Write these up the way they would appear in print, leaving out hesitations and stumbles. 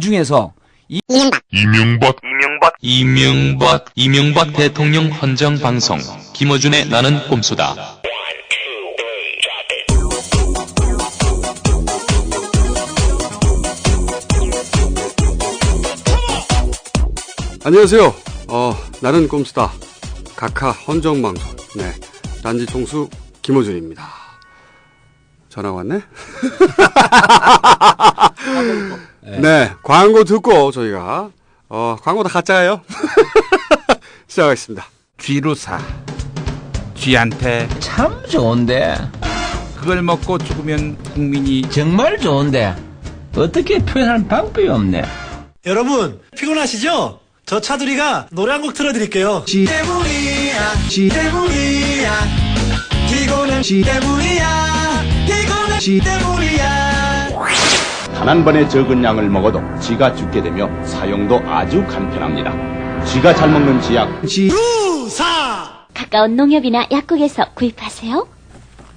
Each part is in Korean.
중에서 이명박 대통령 헌정 방송 김어준의 나는 꼼수다. 안녕하세요. 나는 꼼수다. 각하 헌정방송. 네. 딴지 총수 김어준입니다. 전화 왔네? 네. 광고 듣고 저희가, 광고 다 가짜예요. 시작하겠습니다. 쥐루사. 쥐한테 참 좋은데. 그걸 먹고 죽으면 국민이 정말 좋은데. 어떻게 표현할 방법이 없네. 여러분 피곤하시죠? 저 차두리가 노래 한 곡 틀어드릴게요. 지 때문이야, 지 때문이야. 피곤해, 지 때문이야. 피곤해, 지 때문이야. 단 한 번의 적은 양을 먹어도 쥐가 죽게 되며 사용도 아주 간편합니다. 쥐가 잘 먹는 쥐약 지루사. 가까운 농협이나 약국에서 구입하세요.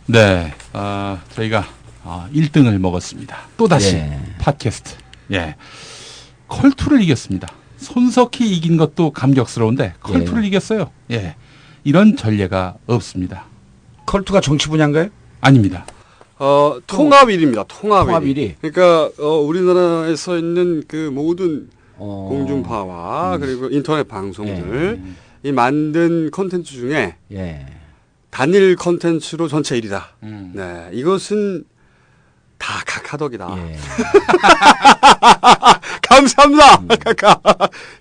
네, 저희가 1등을 먹었습니다. 또다시 예. 팟캐스트. 예, 컬투를 이겼습니다. 손석희 이긴 것도 감격스러운데 컬투를 이겼어요. 예, 이런 전례가 없습니다. 컬투가 정치 분야인가요? 아닙니다. 통합일입니다. 통합일. 통합일이. 그러니까, 우리나라에서 있는 그 모든 공중파와 그리고 인터넷 방송들, 이 만든 콘텐츠 중에 단일 콘텐츠로 전체 1위다. 네. 이것은 다 각하덕이다. 감사합니다. 각하.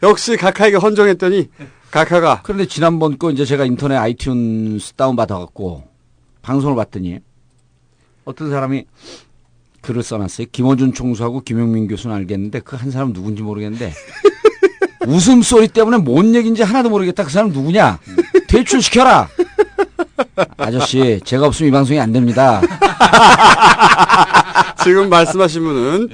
역시 각하에게 헌정했더니 각하가. 그런데 지난번 거 이제 제가 인터넷 아이튠스 다운받아갖고 방송을 봤더니 어떤 사람이 글을 써놨어요. 김어준 총수하고 김용민 교수는 알겠는데 그 한 사람 누군지 모르겠는데 웃음소리 때문에 뭔 얘기인지 하나도 모르겠다. 그 사람 누구냐? 퇴출시켜라. 아저씨 제가 없으면 이 방송이 안 됩니다. 지금 말씀하신 분은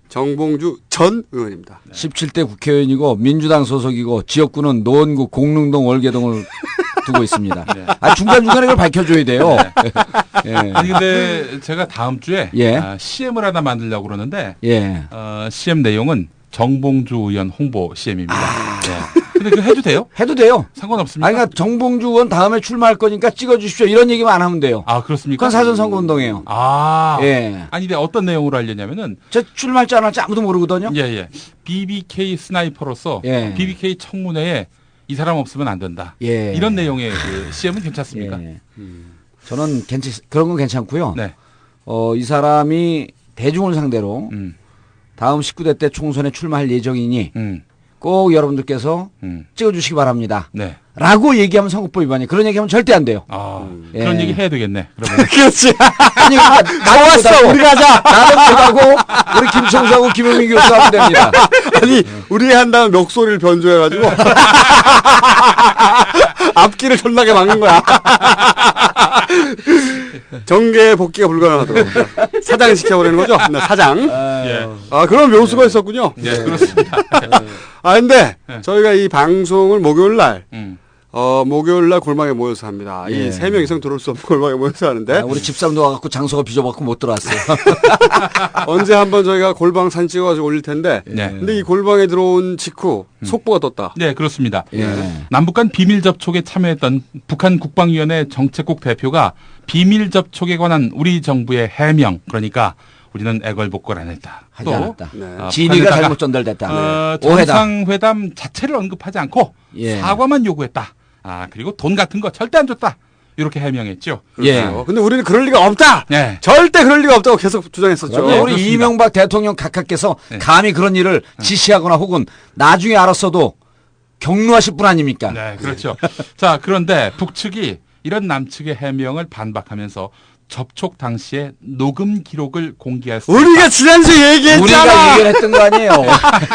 정봉주 전 의원입니다. 17대 국회의원이고 민주당 소속이고 지역구는 노원구 공릉동 월계동을 두고 있습니다. 중간중간에 그걸 밝혀줘야 돼요. 아니 근데 제가 다음 주에 CM을 하나 만들려고 그러는데 CM 내용은 정봉주 의원 홍보 CM입니다. 근데 그거 해도 돼요? 해도 돼요. 상관없습니까? 아니, 그러니까 정봉주 의원 다음에 출마할 거니까 찍어주십시오. 이런 얘기만 안 하면 돼요. 아, 그렇습니까? 그건 사전선거운동이에요. 아니, 근데 어떤 내용으로 하려냐면은. 저 출마할지 안 할지 아무도 모르거든요. BBK 스나이퍼로서 BBK 청문회에 이 사람 없으면 안 된다. 이런 내용의 그 CM은 괜찮습니까? 저는 그런 건 괜찮고요. 네. 이 사람이 대중을 상대로 다음 19대 때 총선에 출마할 예정이니 꼭 여러분들께서 찍어주시기 바랍니다. 네. 라고 얘기하면 선거법 위반이에요. 그런 얘기하면 절대 안 돼요. 그런 얘기 해야 되겠네. 그러면. 그렇지. 아니, 좋았어. 우리가 하자. 나는 못하고 우리 김청수하고 김용민 교수 하면 됩니다. 아니, 우리 한 다음 멱소리를 변조해가지고 앞길을 존나게 막는 거야. 정계 복귀가 불가능하더라고요. 사장 시켜버리는 거죠? 네, 사장. 그런 묘수가 있었군요. 네, 그렇습니다. 근데 저희가 이 방송을 목요일 날 골방에 모여서 합니다. 이 3명 이상 들어올 수 없는 골방에 모여서 하는데. 우리 집사람도 와갖고 장소가 비좁아갖고 못 들어왔어요. 언제 한번 저희가 골방 사진 찍어가지고 올릴 텐데. 근데 이 골방에 들어온 직후 속보가 떴다. 네, 그렇습니다. 남북 간 비밀 접촉에 참여했던 북한 국방위원회 정책국 대표가 비밀 접촉에 관한 우리 정부의 해명, 그러니까 우리는 애걸복걸 안 했다. 하지 않았다. 진위가 잘못 전달됐다. 정상회담 자체를 언급하지 않고 사과만 요구했다. 그리고 돈 같은 거 절대 안 줬다. 이렇게 해명했죠. 근데 우리는 그럴 리가 없다. 절대 그럴 리가 없다고 계속 주장했었죠. 우리 그렇습니다. 이명박 대통령 각하께서 감히 그런 일을 지시하거나 혹은 나중에 알았어도 경로하실 분 아닙니까? 네, 그렇죠. 자, 그런데 북측이 이런 남측의 해명을 반박하면서 접촉 당시에 녹음 기록을 공개할 수 우리가 지난주에 얘기했잖아. 우리가 얘기를 했던 거 아니에요.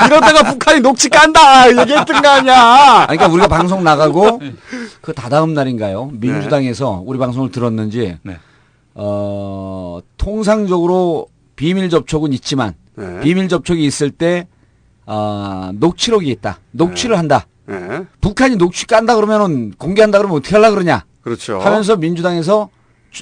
이러다가 북한이 녹취 깐다 얘기했던 거 아니야. 그러니까 우리가 방송 나가고 그 다다음 날인가요? 민주당에서 우리 방송을 들었는지 통상적으로 비밀 접촉은 있지만 비밀 접촉이 있을 때 녹취록이 있다. 녹취를 한다. 북한이 녹취 깐다 그러면은 공개한다 그러면 어떻게 하려고 그러냐. 그렇죠. 하면서 민주당에서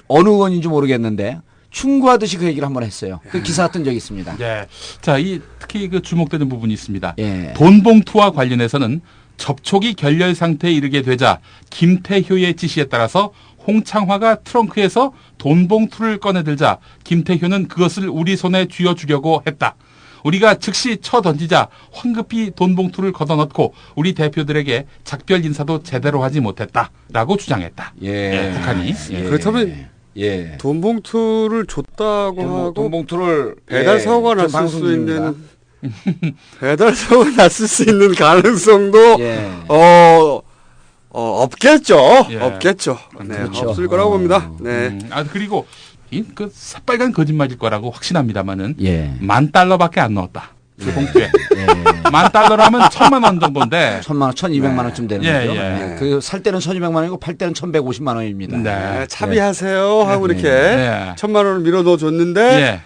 어느 의원인지 모르겠는데 충고하듯이 그 얘기를 한번 했어요. 그 기사가 뜬 적이 있습니다. 예. 자, 특히 그 주목되는 부분이 있습니다. 예. 돈 봉투와 관련해서는 접촉이 결렬 상태에 이르게 되자 김태효의 지시에 따라서 홍창화가 트렁크에서 돈 봉투를 꺼내들자 김태효는 그것을 우리 손에 쥐어주려고 했다. 우리가 즉시 쳐던지자 황급히 돈 봉투를 걷어넣고 우리 대표들에게 작별 인사도 제대로 하지 못했다라고 주장했다. 예. 북한이. 예. 그렇다면 예. 돈 봉투를 줬다고 하고 돈 봉투를 배달 사고가 저 났을 방송 수 중입니다. 있는 배달 사고가 났을 수 있는 가능성도 예. 없겠죠. 예. 없겠죠. 네, 그렇죠. 없을 거라고 봅니다. 네. 그리고 그 새빨간 거짓말일 거라고 확신합니다만은 예. $10,000밖에 안 넣었다. 그 봉투에. $10,000라면 1,000만 원 정도인데. 1,000만 원, 1,200만 원쯤 되는 예, 거죠. 예. 네. 그 살 때는 1,200만 원이고 팔 때는 1,150만 원입니다. 네, 차비하세요 하고 이렇게 네. 1,000만 원을 밀어 넣어 줬는데 예.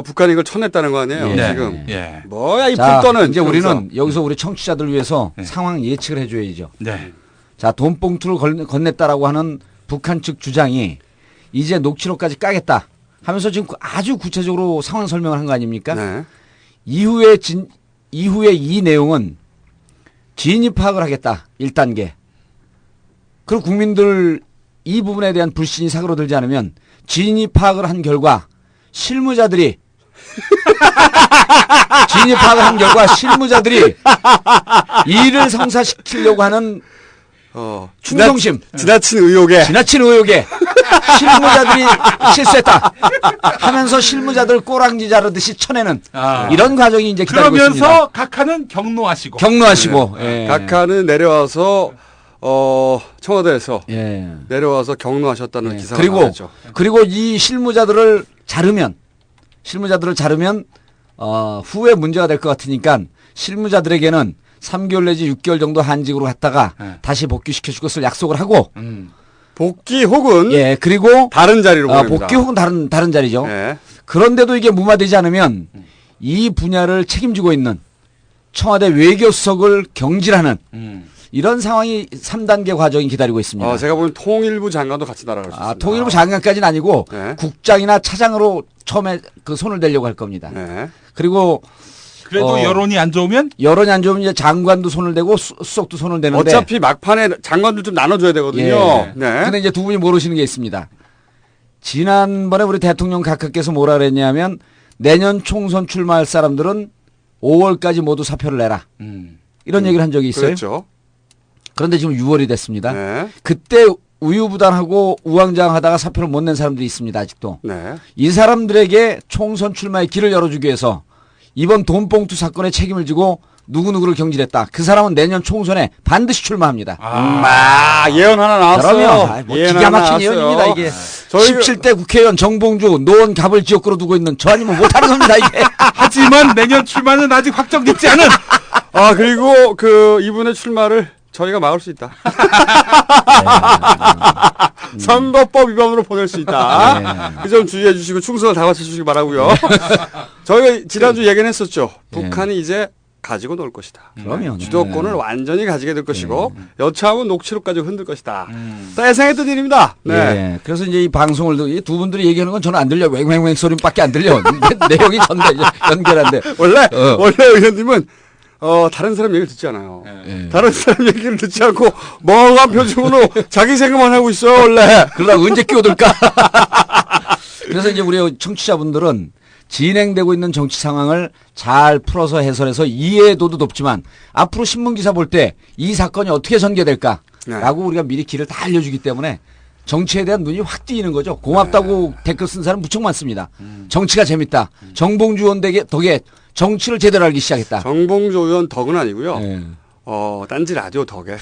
북한이 이걸 쳐냈다는 거 아니에요, 예. 지금. 예. 뭐야, 이 자, 풀도는. 이제 우리는 여기서 우리 청취자들 위해서 네. 상황 예측을 해줘야죠. 네. 자, 돈 봉투를 건넸다라고 하는 북한 측 주장이 이제 녹취록까지 까겠다 하면서 지금 아주 구체적으로 상황 설명을 한 거 아닙니까? 네. 이후에 이 내용은 진위 파악을 하겠다. 1단계. 그리고 국민들 이 부분에 대한 불신이 사그러들지 않으면 진위 파악을 한 결과 실무자들이 일을 성사시키려고 하는 충성심, 지나친 의혹에 실무자들이 실수했다 하면서 실무자들 꼬랑지 자르듯이 쳐내는 이런 과정이 이제 기다리고 있습니다. 그러면서 각하는 경로하시고. 예. 각하는 내려와서 청와대에서 예. 내려와서 경로하셨다는 기사가 그리고 나왔죠. 그리고 이 실무자들을 자르면 후에 문제가 될 것 같으니까 실무자들에게는 3개월 내지 6개월 정도 한직으로 갔다가 다시 복귀시켜줄 것을 약속을 하고 복귀 혹은 그리고 다른 자리로 보냅니다. 복귀 혹은 다른 자리죠. 네. 그런데도 이게 무마되지 않으면 이 분야를 책임지고 있는 청와대 외교수석을 경질하는 이런 상황이 3단계 과정이 기다리고 있습니다. 제가 보면 통일부 장관도 같이 날아갈 수 있습니다. 통일부 장관까지는 아니고 네. 국장이나 차장으로 처음에 그 손을 대려고 할 겁니다. 네. 그리고 그래도 여론이 안 좋으면 이제 장관도 손을 대고 수석도 손을 대는데 어차피 막판에 장관들 좀 나눠줘야 되거든요. 예. 네. 근데 이제 두 분이 모르시는 게 있습니다. 지난번에 우리 대통령 각하께서 뭐라 그랬냐면 내년 총선 출마할 사람들은 5월까지 모두 사표를 내라. 이런 얘기를 한 적이 있어요. 그렇죠. 그런데 지금 6월이 됐습니다. 네. 그때 우유부단하고 우왕좌왕하다가 사표를 못 낸 사람들이 있습니다. 아직도. 네. 이 사람들에게 총선 출마의 길을 열어주기 위해서 이번 돈봉투 사건에 책임을 지고 누구누구를 경질했다. 그 사람은 내년 총선에 반드시 출마합니다. 예언 하나 나왔어요. 그러면 기가 막힌 예언입니다. 이게 저희가 17대 국회의원 정봉주 노원 갑을 지역구로 두고 있는 저 아니면 못하는 겁니다. 이게. 하지만 내년 출마는 아직 확정됐지 않은. 그리고 이분의 출마를 저희가 막을 수 있다. 선거법 위반으로 보낼 수 있다. 그 점 주의해 주시고 충성을 다 바쳐 주시기 바라고요. 저희가 지난주 얘기는 했었죠. 북한이 이제 가지고 놀 것이다. 그러면 주도권을 완전히 가지게 될 것이고 여차하면 녹취록까지 흔들 것이다. 다 예상했던 일입니다. 네. 예. 그래서 이제 이 방송을 이 두 분들이 얘기하는 건 저는 안 들려. 왱왱왱 소리밖에 안 들려. 내용이 연결한데. 원래 의원님은 다른 사람 얘기를 듣지 않아요. 다른 사람 얘기를 듣지 않고 멍한 표정으로 자기 생각만 하고 있어, 원래. 그러다 언제 끼어들까? 그래서 이제 우리 청취자분들은 진행되고 있는 정치 상황을 잘 풀어서 해설해서 이해도도 높지만 앞으로 신문기사 볼 때 이 사건이 어떻게 전개될까라고 우리가 미리 길을 다 알려주기 때문에 정치에 대한 눈이 확 띄이는 거죠. 고맙다고 댓글 쓴 사람 무척 많습니다. 정치가 재밌다. 정봉주 의원 덕에 정치를 제대로 알기 시작했다. 정봉주 의원 덕은 아니고요. 네. 딴지 라디오 덕에.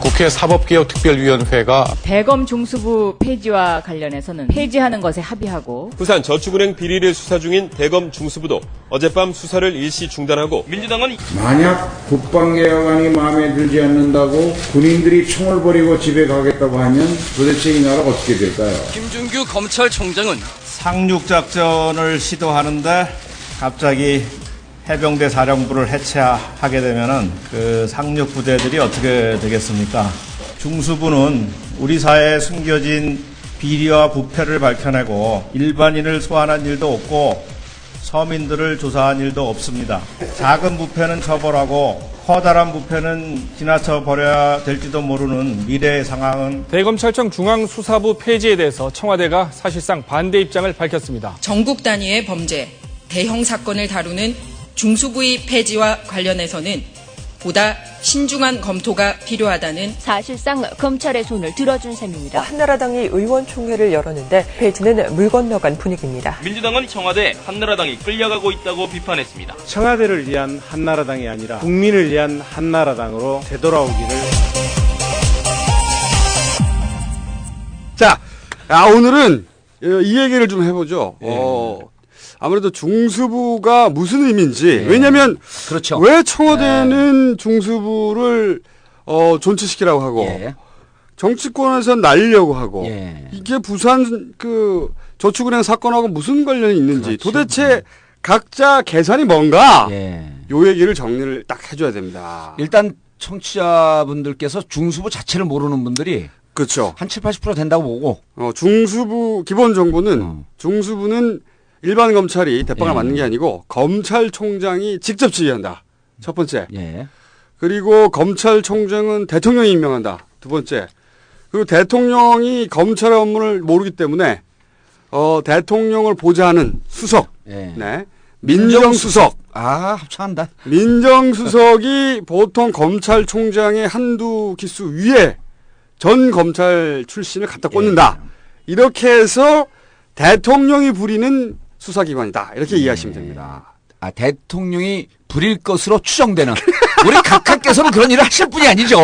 국회 사법개혁특별위원회가 대검 중수부 폐지와 관련해서는 폐지하는 것에 합의하고 부산 저축은행 비리를 수사 중인 대검 중수부도 어젯밤 수사를 일시 중단하고 민주당은 만약 국방개혁안이 마음에 들지 않는다고 군인들이 총을 버리고 집에 가겠다고 하면 도대체 이 나라 어떻게 될까요? 김준규 검찰총장은 상륙작전을 시도하는데 갑자기 해병대 사령부를 해체하게 되면은 그 상륙 부대들이 어떻게 되겠습니까? 중수부는 우리 사회에 숨겨진 비리와 부패를 밝혀내고 일반인을 소환한 일도 없고 서민들을 조사한 일도 없습니다. 작은 부패는 처벌하고 커다란 부패는 지나쳐 버려야 될지도 모르는 미래의 상황은 대검찰청 중앙수사부 폐지에 대해서 청와대가 사실상 반대 입장을 밝혔습니다. 전국 단위의 범죄, 대형 사건을 다루는 중수부의 폐지와 관련해서는 보다 신중한 검토가 필요하다는 사실상 검찰의 손을 들어준 셈입니다. 한나라당이 의원총회를 열었는데 폐지는 물 건너간 분위기입니다. 민주당은 청와대 한나라당이 끌려가고 있다고 비판했습니다. 청와대를 위한 한나라당이 아니라 국민을 위한 한나라당으로 되돌아오기를. 자, 오늘은 이 얘기를 좀 해보죠. 아무래도 중수부가 무슨 의미인지. 왜냐하면 그렇죠. 왜 청와대는 중수부를 존치시키라고 하고 정치권에서 날리려고 하고 이게 부산 그 저축은행 사건하고 무슨 관련이 있는지 도대체 각자 계산이 뭔가 요 얘기를 정리를 딱 해줘야 됩니다. 일단 청취자분들께서 중수부 자체를 모르는 분들이 그렇죠. 한 7, 80% 된다고 보고 중수부 기본 정보는 중수부는 일반 검찰이 대빵을 맞는 게 아니고 검찰총장이 직접 지휘한다. 첫 번째. 그리고 검찰총장은 대통령이 임명한다. 두 번째. 그리고 대통령이 검찰의 업무를 모르기 때문에 대통령을 보좌하는 수석. 민정수석. 합창한다. 민정수석이 보통 검찰총장의 한두 기수 위에 전 검찰 출신을 갖다 꽂는다. 이렇게 해서 대통령이 부리는 수사기관이다. 이렇게 이해하시면 됩니다. 대통령이 부릴 것으로 추정되는. 우리 각하께서는 그런 일을 하실 분이 아니죠.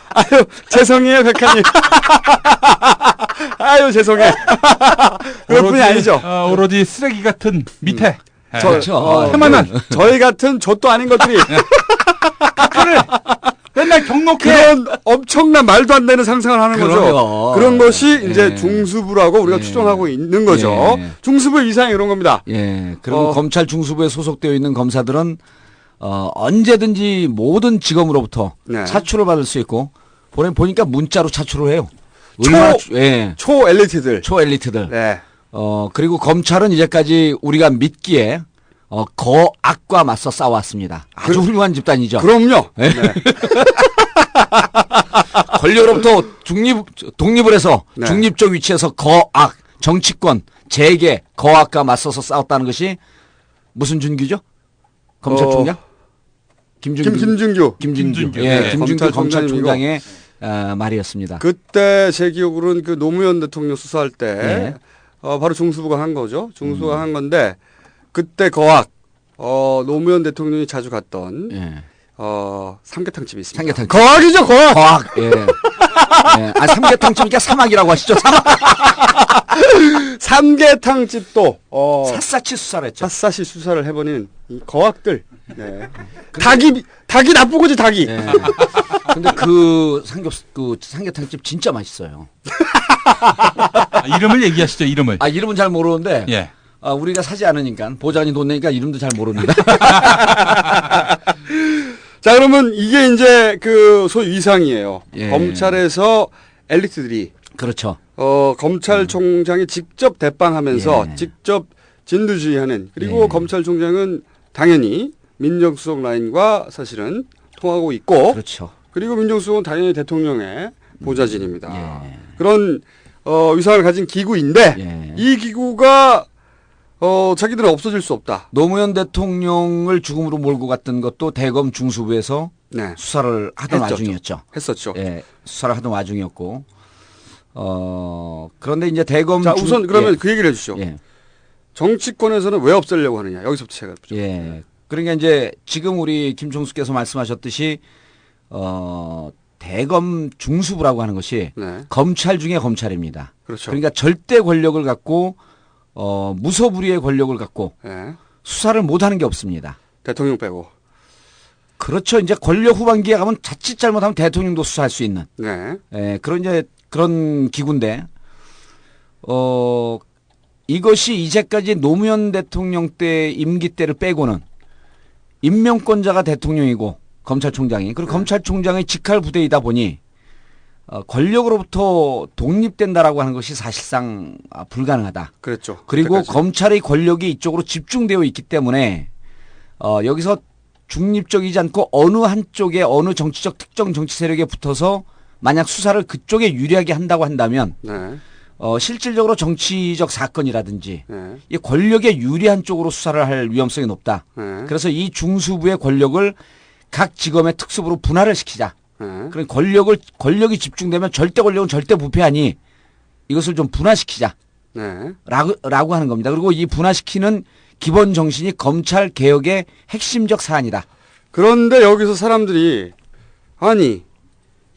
아유, 죄송해요, 각하님. 아유, 죄송해. 그런 분이 아니죠. 오로지 쓰레기 같은 밑에. 태만한. 저희 같은 좆도 아닌 것들이. 각하를 맨날 경록해. 그런 엄청난 말도 안 되는 상상을 하는 거죠. 그런 것이 이제 중수부라고 우리가 추정하고 있는 거죠. 중수부 이상이 이런 겁니다. 그리고 검찰 중수부에 소속되어 있는 검사들은 언제든지 모든 직업으로부터 차출을 받을 수 있고 보니까 문자로 차출을 해요. 초엘리트들. 그리고 검찰은 이제까지 우리가 믿기에 거악과 맞서 싸웠습니다. 아주 훌륭한 집단이죠. 그럼요. 권력으로부터 독립을 해서 중립적 위치에서 거악, 정치권, 재계, 거악과 맞서서 싸웠다는 것이 무슨 준규죠? 검찰총장? 김준규. 김준규 검찰총장의 말이었습니다. 그때 제 기억으로는 그 노무현 대통령 수사할 때 바로 중수부가 한 거죠. 중수부가 한 건데 그때 거악 노무현 대통령이 자주 갔던 삼계탕 집이 있습니다. 삼계탕 거악이죠, 거악. 거악. 삼계탕집이니까 사막이라고 하시죠. 사막. 삼계탕 집도 샅샅이 수사를 했죠. 샅샅이 수사를 해보는 이 거악들. 닭이 나쁜 거지, 닭이. 근데 그 삼계탕집 진짜 맛있어요. 이름을 얘기하시죠, 이름을. 이름은 잘 모르는데. 우리가 사지 않으니까 보좌관이 돈 내니까 이름도 잘 모릅니다. 자, 그러면 이게 이제 그 소위 위상이에요. 검찰에서 엘리트들이 그렇죠. 검찰총장이 직접 대빵하면서 직접 진두지휘하는 그리고 검찰총장은 당연히 민정수석 라인과 사실은 통하고 있고 그렇죠. 그리고 민정수석은 당연히 대통령의 보좌진입니다. 그런 위상을 가진 기구인데 이 기구가 자기들은 없어질 수 없다. 노무현 대통령을 죽음으로 몰고 갔던 것도 대검 중수부에서 수사를 하던 와중이었죠. 했었죠. 수사를 하던 와중이었고, 그런데 이제 대검 자, 우선 그러면 그 얘기를 해주시죠. 정치권에서는 왜 없애려고 하느냐. 여기서부터 제가 묻죠. 그러니까 이제 지금 우리 김총수께서 말씀하셨듯이 대검 중수부라고 하는 것이 검찰 중에 검찰입니다. 그렇죠. 그러니까 절대 권력을 갖고 무소불위의 권력을 갖고 수사를 못하는 게 없습니다. 대통령 빼고. 그렇죠. 이제 권력 후반기에 가면 자칫 잘못하면 대통령도 수사할 수 있는. 그런 기구인데 이것이 이제까지 노무현 대통령 때 임기 때를 빼고는 임명권자가 대통령이고 검찰총장이. 그리고 검찰총장의 직할 부대이다 보니 권력으로부터 독립된다라고 하는 것이 사실상 불가능하다. 그렇죠. 그리고 그때까지. 검찰의 권력이 이쪽으로 집중되어 있기 때문에 여기서 중립적이지 않고 어느 한쪽에 어느 정치적 특정 정치 세력에 붙어서 만약 수사를 그쪽에 유리하게 한다고 한다면 네. 실질적으로 정치적 사건이라든지 네. 이 권력에 유리한 쪽으로 수사를 할 위험성이 높다. 네. 그래서 이 중수부의 권력을 각 지검의 특수부로 분할을 시키자. 그런 권력이 집중되면 절대 권력은 절대 부패하니 이것을 좀 분화시키자. 네. 라고 하는 겁니다. 그리고 이 분화시키는 기본 정신이 검찰 개혁의 핵심적 사안이다. 그런데 여기서 사람들이 아니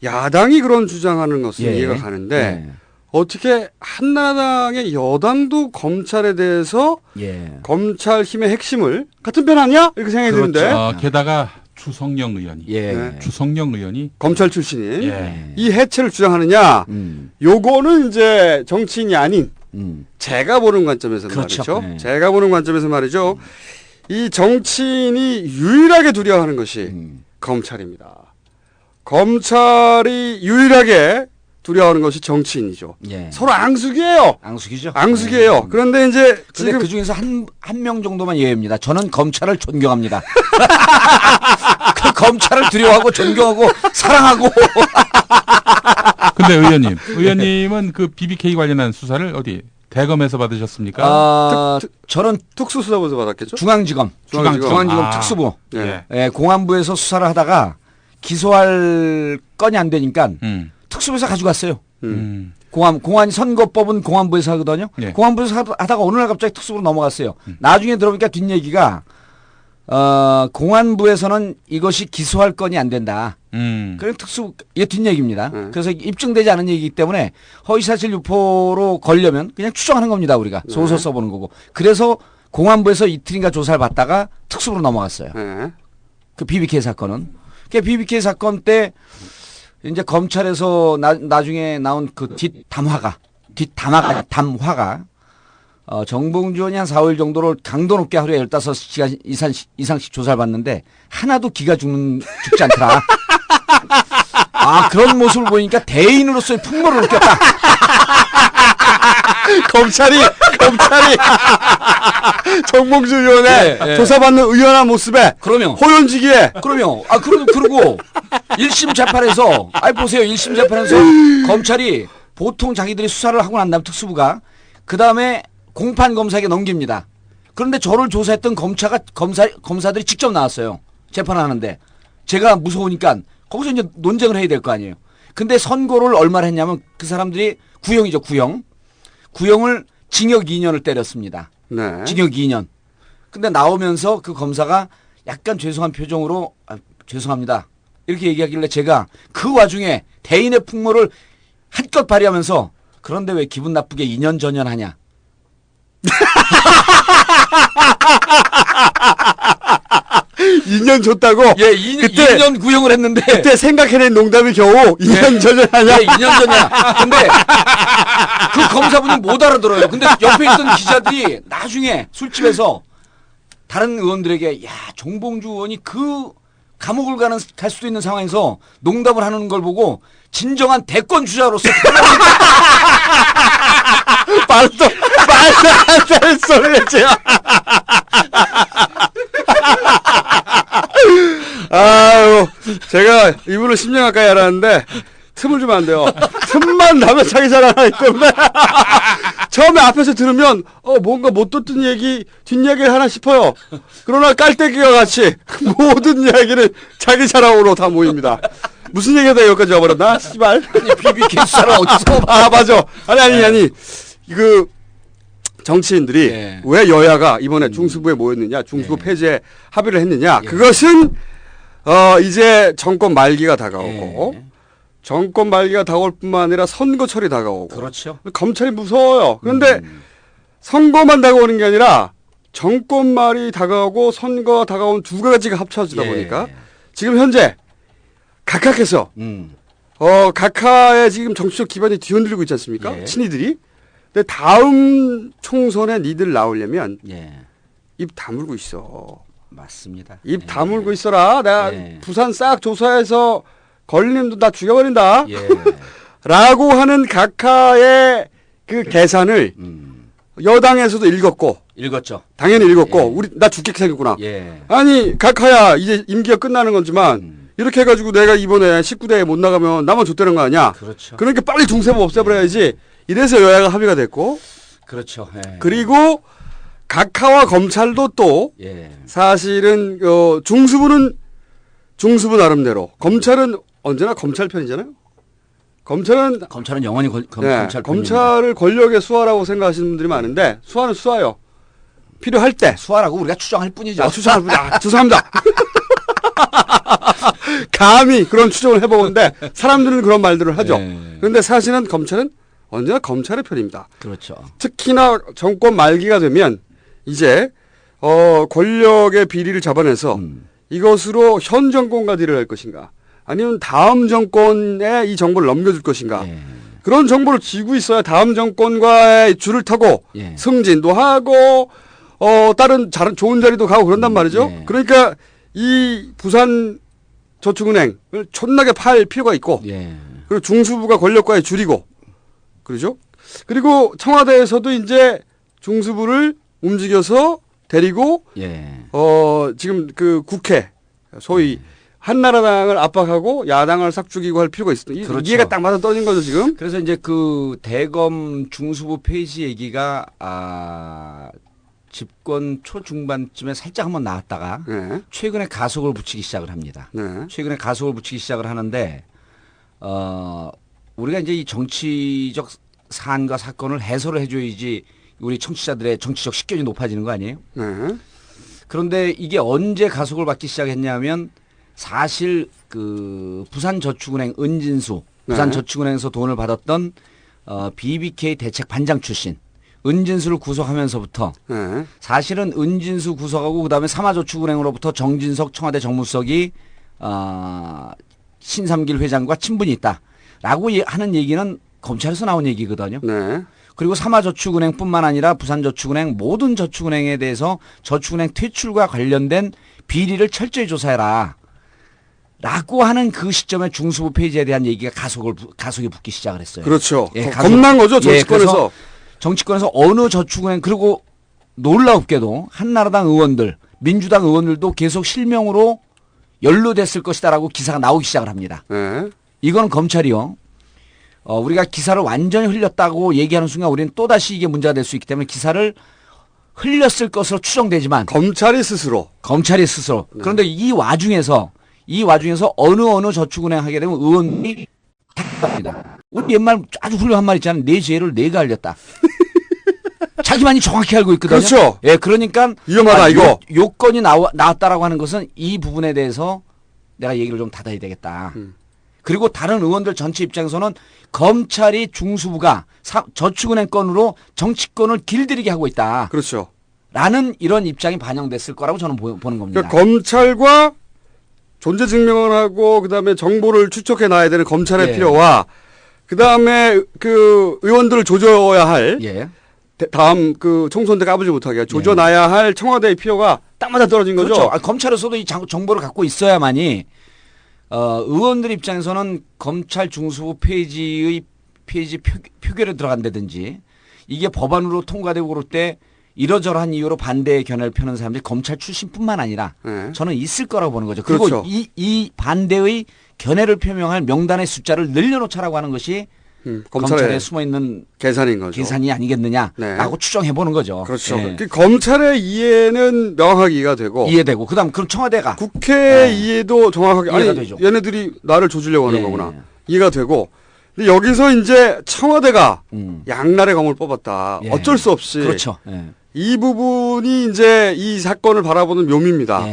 야당이 그런 주장하는 것은 예. 이해가 가는데 예. 어떻게 한나라당의 여당도 검찰에 대해서 예. 검찰 힘의 핵심을 같은 편 아니야? 이렇게 생각이 드는데 게다가 주성영 의원이 예. 주성영 의원이 검찰 출신인 예. 이 해체를 주장하느냐? 요거는 이제 정치인이 아닌 제가 보는 관점에서 그렇죠. 말이죠. 네. 제가 보는 관점에서 말이죠. 이 정치인이 유일하게 두려워하는 것이 검찰입니다. 검찰이 유일하게 두려워하는 것이 정치인이죠. 예. 서로 앙숙이에요. 앙숙이죠. 앙숙이에요. 그런데 이제 근데 그 중에서 한 명 정도만 예외입니다. 저는 검찰을 존경합니다. 그 검찰을 두려워하고 존경하고 사랑하고. 근데 의원님은 그 BBK 관련한 수사를 어디 대검에서 받으셨습니까? 저는 특수수사부에서 받았겠죠. 중앙지검 특수부. 예. 예, 공안부에서 수사를 하다가 기소할 건이 안 되니까 특수부에서 가져갔어요. 공안 선거법은 공안부에서 하거든요. 예. 공안부에서 하다가 어느 날 갑자기 특수부로 넘어갔어요. 나중에 들어보니까 뒷얘기가 공안부에서는 이것이 기소할 건이 안 된다. 그럼 특수부 이게 뒷얘기입니다. 그래서 입증되지 않은 얘기이기 때문에 허위사실 유포로 걸려면 그냥 추정하는 겁니다. 우리가 소설 써보는 거고. 그래서 공안부에서 이틀인가 조사를 받다가 특수부로 넘어갔어요. 그 BBK 사건은. 그 BBK 사건 때 이제 검찰에서 나중에 나온 그 뒷담화가 정봉주 의원이 한 4일 정도를 강도 높게 하루에 15시간 이상씩 조사를 받는데 하나도 기가 죽지 않더라. 그런 모습을 보니까 대인으로서의 풍모를 느꼈다. 검찰이 정봉주 의원의 조사받는 의연한 모습에 호연지기에 그러면 그리고 1심 재판에서 보세요. 1심 재판에서 검찰이 보통 자기들이 수사를 하고 난 다음 특수부가 그다음에 공판 검사에게 넘깁니다. 그런데 저를 조사했던 검사들이 직접 나왔어요. 재판하는데 제가 무서우니까 거기서 이제 논쟁을 해야 될 거 아니에요. 근데 선고를 얼마나 했냐면 그 사람들이 구형이죠. 구형을 징역 2년을 때렸습니다. 네. 징역 2년. 근데 나오면서 그 검사가 약간 죄송한 표정으로 죄송합니다. 이렇게 얘기하길래 제가 그 와중에 대인의 풍모를 한껏 발휘하면서 그런데 왜 기분 나쁘게 2년 전연하냐. 2년 줬다고? 예, 2년 구형을 했는데. 그때 생각해낸 농담이 겨우 2년 전이냐? 예, 2년 전이야. 근데 그 검사분이 못 알아들어요. 근데 옆에 있던 기자들이 나중에 술집에서 다른 의원들에게 정봉주 의원이 그 감옥을 갈 수도 있는 상황에서 농담을 하는 걸 보고 진정한 대권 주자로서 말도 안 되는 소리를 했죠. 아유, 제가 이분을 10년 가까이 알았는데 틈을 주면 안 돼요. 틈만 나면 자기 자랑하기 때문에 처음에 앞에서 들으면 뭔가 못 듣던 얘기 뒷얘기를 하나 싶어요. 그러나 깔때기와 같이 모든 이야기를 자기 자랑으로 다 모입니다. 무슨 얘기가 다 여기까지 와버렸나? 씨발. 아니 BBK 수사를 어디서 맞아. 아니 그 정치인들이 왜 여야가 이번에 중수부에 모였느냐, 중수부 폐지에 합의를 했느냐, 그것은 이제 정권 말기가 다가오고 정권 말기가 다가올 뿐만 아니라 선거철이 다가오고 그렇죠. 검찰이 무서워요. 그런데 선거만 다가오는 게 아니라 정권 말이 다가오고 선거가 다가온 두 가지가 합쳐지다 보니까 지금 현재 각하께서 각하의 지금 정치적 기반이 뒤흔들리고 있지 않습니까? 친이들이. 근데 다음 총선에 니들 나오려면 입 다물고 있어. 맞습니다. 입 다물고 있어라. 내가 부산 싹 조사해서 걸림도 다 죽여버린다. 라고 하는 각하의 그 계산을 여당에서도 읽었죠. 당연히 읽었고 나 죽게 생겼구나. 아니 각하야 이제 임기가 끝나는 거지만 이렇게 해가지고 내가 이번에 19대에 못 나가면 나만 줬다는 거 아니야. 그렇죠. 그러니까 빨리 중세법 없애버려야지. 이래서 여야가 합의가 됐고. 그렇죠. 그리고 각하와 검찰도 또 사실은 중수부는 중수부 나름대로 검찰은 언제나 검찰 편이잖아요. 검찰은 영원히 검찰 편입니다. 검찰을 권력의 수하라고 생각하시는 분들이 많은데 수하는 수하요. 필요할 때 수하라고 우리가 추정할 뿐이죠. 추정할 뿐이죠. 죄송합니다. 감히 그런 추정을 해보는데 사람들은 그런 말들을 하죠. 그런데 사실은 검찰은 언제나 검찰의 편입니다. 그렇죠. 특히나 정권 말기가 되면 이제 권력의 비리를 잡아내서 이것으로 현 정권과 딜을 할 것인가 아니면 다음 정권에 이 정보를 넘겨줄 것인가 그런 정보를 쥐고 있어야 다음 정권과의 줄을 타고 승진도 하고 다른 좋은 자리도 가고 그런단 말이죠. 그러니까 이 부산 저축은행을 촌나게 팔 필요가 있고 그리고 중수부가 권력과의 줄이고 그러죠. 그리고 청와대에서도 이제 중수부를 움직여서 데리고 지금 그 국회 소위 한나라당을 압박하고 야당을 싹 죽이고 할 필요가 있습니다. 그렇죠. 이해가 딱 맞아 떨어진 거죠 지금. 그래서 이제 그 대검 중수부 폐지 얘기가 집권 초중반쯤에 살짝 한번 나왔다가 최근에 가속을 붙이기 시작을 합니다. 최근에 가속을 붙이기 시작을 하는데 우리가 이제 이 정치적 사안과 사건을 해설을 해줘야지 우리 청취자들의 정치적 식견이 높아지는 거 아니에요? 그런데 이게 언제 가속을 받기 시작했냐면 사실 그 부산저축은행 은진수 부산저축은행에서 돈을 받았던 BBK 대책 반장 출신 은진수를 구속하면서부터 사실은 은진수 구속하고 그다음에 삼화저축은행으로부터 정진석 청와대 정무수석이 신삼길 회장과 친분이 있다라고 하는 얘기는 검찰에서 나온 얘기거든요. 그리고 삼화저축은행뿐만 아니라 부산저축은행 모든 저축은행에 대해서 저축은행 퇴출과 관련된 비리를 철저히 조사해라. 라고 하는 그 시점에 중수부 폐지에 대한 얘기가 가속이 붙기 시작을 했어요. 그렇죠. 겁난 거죠, 정치권에서. 정치권에서 어느 저축은행, 그리고 놀랍게도 한나라당 의원들, 민주당 의원들도 계속 실명으로 연루됐을 것이다라고 기사가 나오기 시작을 합니다. 이건 검찰이요. 우리가 기사를 완전히 흘렸다고 얘기하는 순간 우리는 또다시 이게 문제가 될 수 있기 때문에 기사를 흘렸을 것으로 추정되지만. 검찰이 스스로. 그런데 이 와중에서 어느 저축은행 하게 되면 의원이 답니다. 우리 옛말 아주 훌륭한 말 있잖아요. 내 죄를 내가 알렸다. 자기만이 정확히 알고 있거든요. 그렇죠. 그러니까 위험하다 이거. 요건이 나왔다라고 하는 것은 이 부분에 대해서 내가 얘기를 좀 닫아야 되겠다. 그리고 다른 의원들 전체 입장에서는 검찰이 중수부가 저축은행 건으로 정치권을 길들이게 하고 있다. 그렇죠. 라는 이런 입장이 반영됐을 거라고 저는 보는 겁니다. 그러니까 검찰과 존재 증명을 하고 그다음에 정보를 추적해 놔야 되는 검찰의 필요와 그다음에 그 의원들을 조져야 할 다음 그 총선 때 까불지 못하게 조져놔야 할 청와대의 필요가 딱 맞아 떨어진 거죠. 그렇죠. 검찰에서도 이 정보를 갖고 있어야만이 의원들 입장에서는 검찰 중수부 폐지 표결에 들어간다든지 이게 법안으로 통과되고 그럴 때 이러저러한 이유로 반대의 견해를 펴는 사람들이 검찰 출신뿐만 아니라 저는 있을 거라고 보는 거죠. 그리고 그렇죠. 이 반대의 견해를 표명할 명단의 숫자를 늘려놓자라고 하는 것이 검찰에 숨어있는 계산인 거죠. 계산이 아니겠느냐라고 추정해보는 거죠. 그렇죠. 그 검찰의 이해는 명확하게 이해가 되고 그럼 청와대가 국회의 이해도 정확하게 이해가 되죠. 얘네들이 나를 조지려고 하는 거구나. 이해가 되고 근데 여기서 이제 청와대가 양날의 검을 뽑았다. 어쩔 수 없이. 그렇죠. 이 부분이 이제 이 사건을 바라보는 묘미입니다.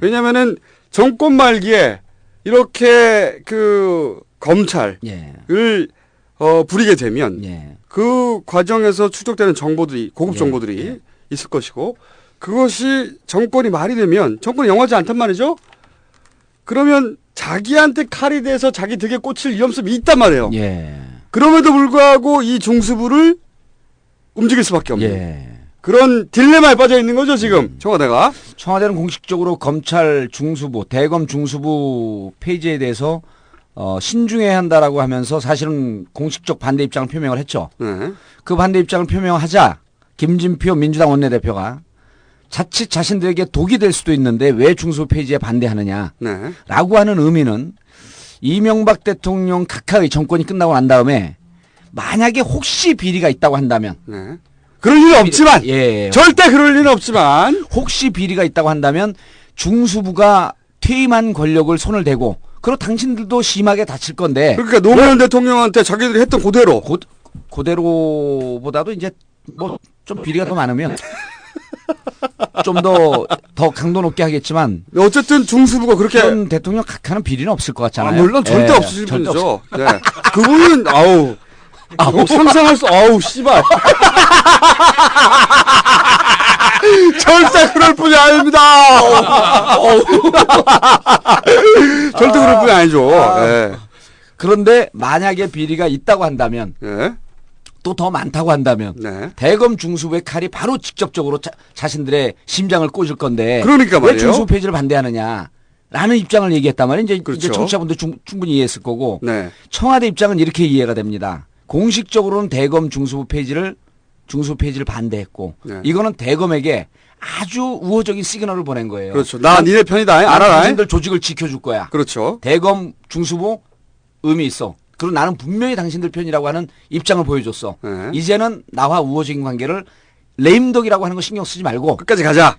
왜냐면은 정권 말기에 이렇게 그 검찰을 부리게 되면 그 과정에서 추적되는 정보들이 고급 정보들이 있을 것이고 그것이 정권이 말이 되면 정권이 영하지 않단 말이죠. 그러면 자기한테 칼이 돼서 자기 득에 꽂힐 위험성이 있단 말이에요. 그럼에도 불구하고 이 중수부를 움직일 수밖에 없는. 그런 딜레마에 빠져 있는 거죠, 지금 청와대가. 청와대는 공식적으로 검찰 중수부, 대검 중수부 폐지에 대해서 신중해야 한다라고 하면서 사실은 공식적 반대 입장을 표명을 했죠. 네. 그 반대 입장을 표명하자 김진표 민주당 원내대표가 자칫 자신들에게 독이 될 수도 있는데 왜 중수부 폐지에 반대하느냐 네. 라고 하는 의미는 이명박 대통령 각하의 정권이 끝나고 난 다음에 만약에 혹시 비리가 있다고 한다면 네. 그럴 일은 없지만 절대 그럴 일은 없지만 혹시 비리가 있다고 한다면 중수부가 퇴임한 권력을 손을 대고 그리고 당신들도 심하게 다칠 건데 그러니까 노무현 대통령한테 자기들이 했던 그대로 그대로보다도 이제 뭐 좀 비리가 더 많으면 좀 더 강도 높게 하겠지만 어쨌든 중수부가 그렇게 현 대통령 각하는 비리는 없을 것 같잖아요. 물론 절대 없으실 분이죠. 네. 그분은 아우 상상할 수 씨발 절대 그럴 분이 아닙니다. 절대 그럴 분이 아니죠. 네. 그런데 만약에 비리가 있다고 한다면 네. 또 더 많다고 한다면 네. 대검 중수부의 칼이 바로 직접적으로 자신들의 심장을 꽂을 건데 그러니까 왜 말이에요. 중수부 폐지를 반대하느냐라는 입장을 얘기했단 말이에요. 이제 그렇죠. 청취자분들 충분히 이해했을 거고 네. 청와대 입장은 이렇게 이해가 됩니다. 공식적으로는 대검 중수부 폐지를 반대했고 네. 이거는 대검에게 아주 우호적인 시그널을 보낸 거예요. 그렇죠. 나 니네 편이다. 알아라. 당신들 조직을 지켜줄 거야. 그렇죠. 대검 중수부 의미 있어. 그리고 나는 분명히 당신들 편이라고 하는 입장을 보여줬어. 네. 이제는 나와 우호적인 관계를 레임덕이라고 하는 거 신경 쓰지 말고 끝까지 가자.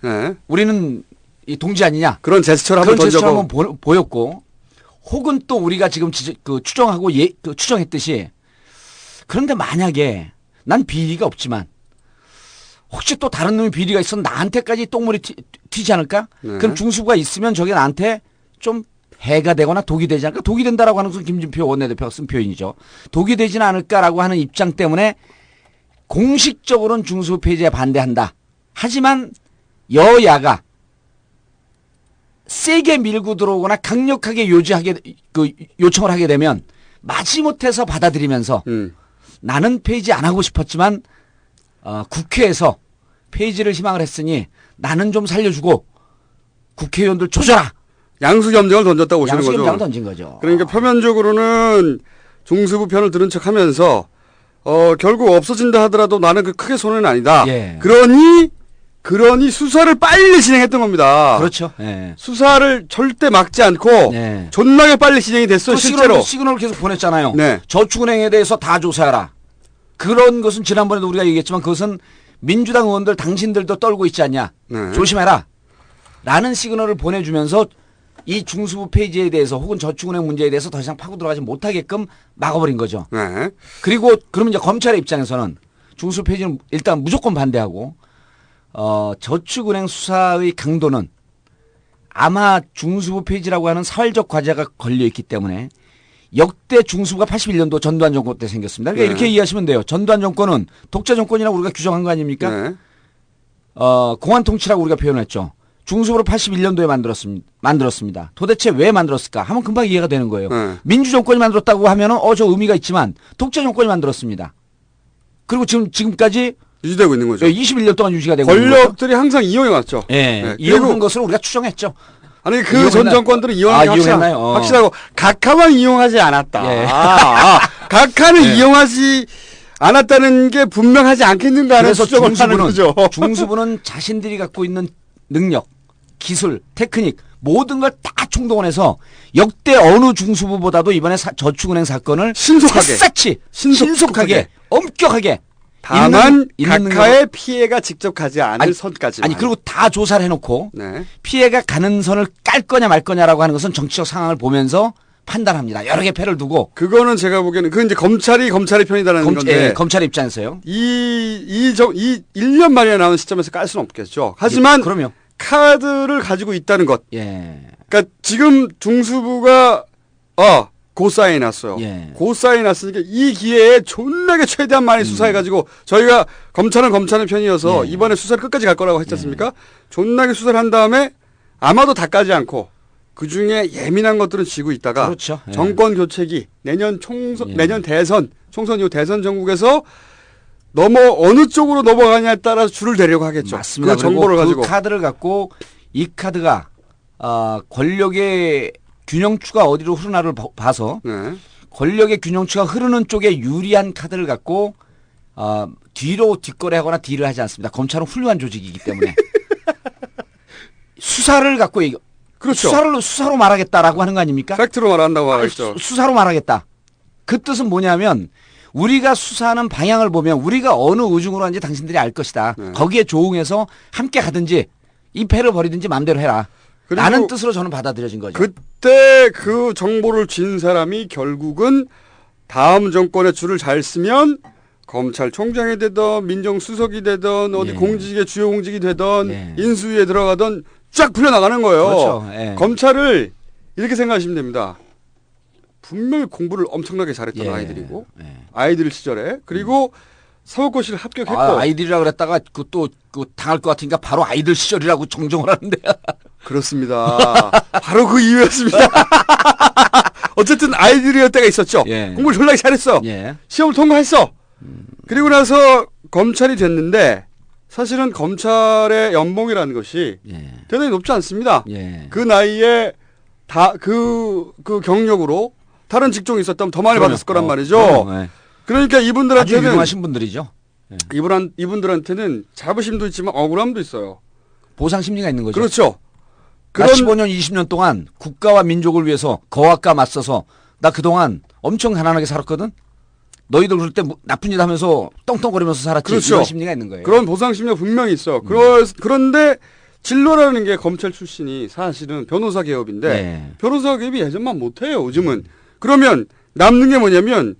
네. 우리는 이 동지 아니냐. 그런 제스처를 한번 던져고. 제스처를 한번 보였고 혹은 또 우리가 지금 추정하고 추정했듯이 그런데 만약에 난 비리가 없지만 혹시 또 다른 놈이 비리가 있으면 나한테까지 똥물이 튀지 않을까? 네. 그럼 중수부가 있으면 저게 나한테 좀 해가 되거나 독이 되지 않을까? 독이 된다라고 하는 것은 김진표 원내대표가 쓴 표현이죠. 독이 되지는 않을까라고 하는 입장 때문에 공식적으로는 중수부 폐지에 반대한다. 하지만 여야가 세게 밀고 들어오거나 강력하게 요청을 하게 되면 마지못해서 받아들이면서 나는 폐지 안 하고 싶었지만 국회에서 폐지를 희망을 했으니 나는 좀 살려주고 국회의원들 조져라. 양수겸정을 던졌다고 보시는 거죠. 양수겸정을 던진 거죠. 그러니까 표면적으로는 중수부 편을 들은 척하면서 결국 없어진다 하더라도 나는 그 크게 손해는 아니다. 예. 그러니 수사를 빨리 진행했던 겁니다. 그렇죠. 예. 수사를 절대 막지 않고 존나게 빨리 진행이 됐어요. 실제로. 시그널을 계속 보냈잖아요. 네. 저축은행에 대해서 다 조사하라. 그런 것은 지난번에도 우리가 얘기했지만 그것은 민주당 의원들 당신들도 떨고 있지 않냐. 네. 조심해라. 라는 시그널을 보내주면서 이 중수부 폐지에 대해서 혹은 저축은행 문제에 대해서 더 이상 파고 들어가지 못하게끔 막아버린 거죠. 네. 그리고 그러면 이제 검찰의 입장에서는 중수부 폐지는 일단 무조건 반대하고 저축은행 수사의 강도는 아마 중수부 폐지라고 하는 사회적 과제가 걸려있기 때문에 역대 중수부가 81년도 전두환 정권 때 생겼습니다. 그러니까 이렇게 이해하시면 돼요. 전두환 정권은 독재 정권이라고 우리가 규정한 거 아닙니까? 네. 공안 통치라고 우리가 표현했죠. 중수부를 81년도에 만들었습니다. 도대체 왜 만들었을까? 하면 금방 이해가 되는 거예요. 민주정권이 만들었다고 하면은 저 의미가 있지만 독재 정권이 만들었습니다. 그리고 지금까지 유지되고 있는 거죠. 21년 동안 유지가 되고 있는 거죠. 권력들이 항상 이용해 왔죠. 네. 이용한 것을 우리가 추정했죠. 아니 그 전 정권들은 이용했나요? 확실하고 각하만 이용하지 않았다. 예. 각하는 이용하지 않았다는 게 분명하지 않겠는가 하는 수정을 하는 거죠. 중수부는 자신들이 갖고 있는 능력, 기술, 테크닉 모든 걸 다 총동원해서 역대 어느 중수부보다도 이번에 저축은행 사건을 신속하게 엄격하게 다만 각하의 피해가 직접 가지 않을 선까지만. 아니 그리고 다 조사를 해놓고 피해가 가는 선을 깔 거냐 말 거냐라고 하는 것은 정치적 상황을 보면서 판단합니다. 여러 개 패를 두고. 그거는 제가 보기에는 그건 이제 검찰의 편이다라는 건데. 검찰 입장에서요. 이 1년 만에 나온 시점에서 깔 수는 없겠죠. 하지만 그럼요. 카드를 가지고 있다는 것. 예. 그러니까 지금 중수부가 고사인이 났어요. 고사인이 났으니까 이 기회에 존나게 최대한 많이 수사해가지고 저희가 검찰은 검찰의 편이어서 이번에 수사를 끝까지 갈 거라고 했지 않습니까? 존나게 수사를 한 다음에 아마도 다 까지 않고 그중에 예민한 것들은 쥐고 있다가 그렇죠. 정권 교체기 내년 대선 총선 이후 대선 전국에서 어느 쪽으로 넘어가냐에 따라서 줄을 대려고 하겠죠. 맞습니다. 그 정보를 가지고. 그 카드를 갖고 이 카드가 권력의 균형추가 어디로 흐르나를 봐서 네. 권력의 균형추가 흐르는 쪽에 유리한 카드를 갖고 뒤로 뒷거래하거나 딜을 하지 않습니다. 검찰은 훌륭한 조직이기 때문에 수사를 갖고 그렇죠. 수사로 말하겠다라고 하는 거 아닙니까? 팩트로 말한다고 하겠죠. 수사로 말하겠다. 그 뜻은 뭐냐면 우리가 수사하는 방향을 보면 우리가 어느 우중으로 하는지 당신들이 알 것이다. 네. 거기에 조응해서 함께 가든지 이 패를 버리든지 마음대로 해라. 라는 뜻으로 저는 받아들여진 거죠. 그때 그 정보를 쥔 사람이 결국은 다음 정권의 줄을 잘 쓰면 검찰총장이 되던 민정수석이 되던 어디 공직의 주요 공직이 되던 인수위에 들어가던 쫙 풀려나가는 거예요. 그렇죠. 예. 검찰을 이렇게 생각하시면 됩니다. 분명히 공부를 엄청나게 잘했던 아이들이고 아이들 시절에 그리고 사법고시를 합격했고 아이들이라고 그랬다가 또 당할 것 같으니까 바로 아이들 시절이라고 정정을 하는데 그렇습니다. 바로 그 이유였습니다. 어쨌든 아이들이었을 때가 있었죠. 공부를 졸라게 잘했어. 시험을 통과했어. 그리고 나서 검찰이 됐는데 사실은 검찰의 연봉이라는 것이 대단히 높지 않습니다. 그 나이에 그 경력으로 다른 직종이 있었다면 더 많이 받았을 거란 말이죠. 그러니까 이분들한테는 아주 유명하신 분들이죠. 이분들한테는 자부심도 있지만 억울함도 있어요. 보상 심리가 있는 거죠. 그렇죠. 나 15년, 20년 동안 국가와 민족을 위해서 거학과 맞서서 나 그동안 엄청 가난하게 살았거든. 너희들 그럴 때 나쁜 일 하면서 떵떵거리면서 살았지. 그렇죠. 이런 심리가 있는 거예요. 그런 보상 심리가 분명히 있어. 그런데 진로라는 게 검찰 출신이 사실은 변호사 개업인데 변호사 개업이 예전만 못해요. 요즘은. 그러면 남는 게 뭐냐면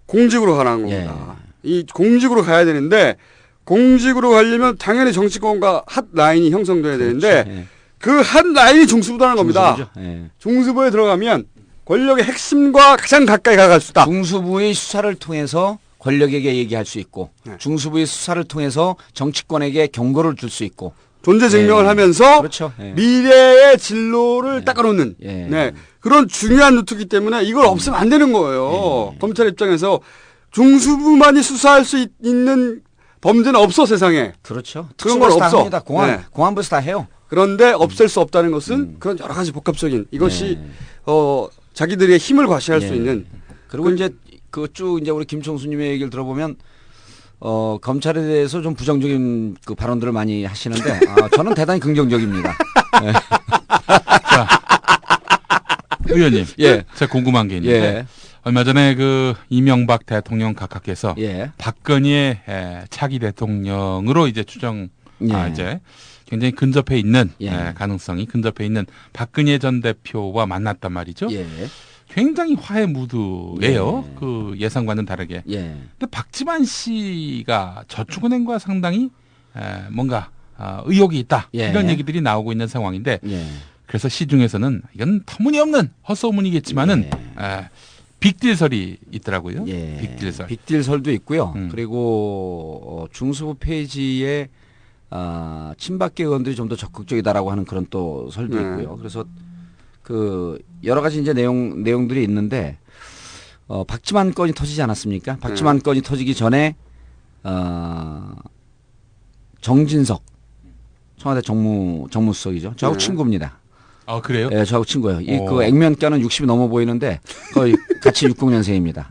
공직으로 가는 겁니다. 이 공직으로 가야 되는데 공직으로 가려면 당연히 정치권과 핫 라인이 형성돼야 되는데 그 핫 라인이 중수부라는 겁니다. 중수부에 들어가면 권력의 핵심과 가장 가까이 가갈 수 있다. 중수부의 수사를 통해서 권력에게 얘기할 수 있고 중수부의 수사를 통해서 정치권에게 경고를 줄 수 있고 존재 증명을 하면서 그렇죠. 미래의 진로를 닦아놓는 그런 중요한 루트이기 때문에 이걸 없으면 안 되는 거예요. 검찰 입장에서 중수부만이 수사할 수 있는 범죄는 없어 세상에. 그렇죠. 그런 건 없어. 합니다. 공안부에서 다 해요. 그런데 없앨 수 없다는 것은 그런 여러 가지 복합적인 이것이 자기들의 힘을 과시할 수 있는. 그리고 이제 쭉 이제 우리 김총수님의 얘기를 들어보면 검찰에 대해서 좀 부정적인 그 발언들을 많이 하시는데 저는 대단히 긍정적입니다. 자, 의원님, 제가 궁금한 게 있는데 얼마 전에 그 이명박 대통령 각하께서 박근혜 차기 대통령으로 이제 이제 굉장히 근접해 있는 가능성이 근접해 있는 박근혜 전 대표와 만났단 말이죠. 굉장히 화해 무드예요. 그 예상과는 다르게. 근데 박지만 씨가 저축은행과 상당히 뭔가 의혹이 있다. 이런 얘기들이 나오고 있는 상황인데 그래서 시중에서는 이건 터무니없는 헛소문이겠지만은 빅딜설이 있더라고요. 빅딜설. 빅딜설도 있고요. 그리고 중수부 페이지에 친박계 의원들이 좀 더 적극적이다라고 하는 그런 또 설도 있고요. 그래서 그 여러 가지 이제 내용들이 있는데 박지만 건이 터지지 않았습니까? 박지만 건이 터지기 전에 정진석 청와대 정무수석이죠. 저하고 친구입니다. 아 그래요? 네, 저하고 친구예요. 그 액면가는 60이 넘어 보이는데 거의 같이 60년생입니다.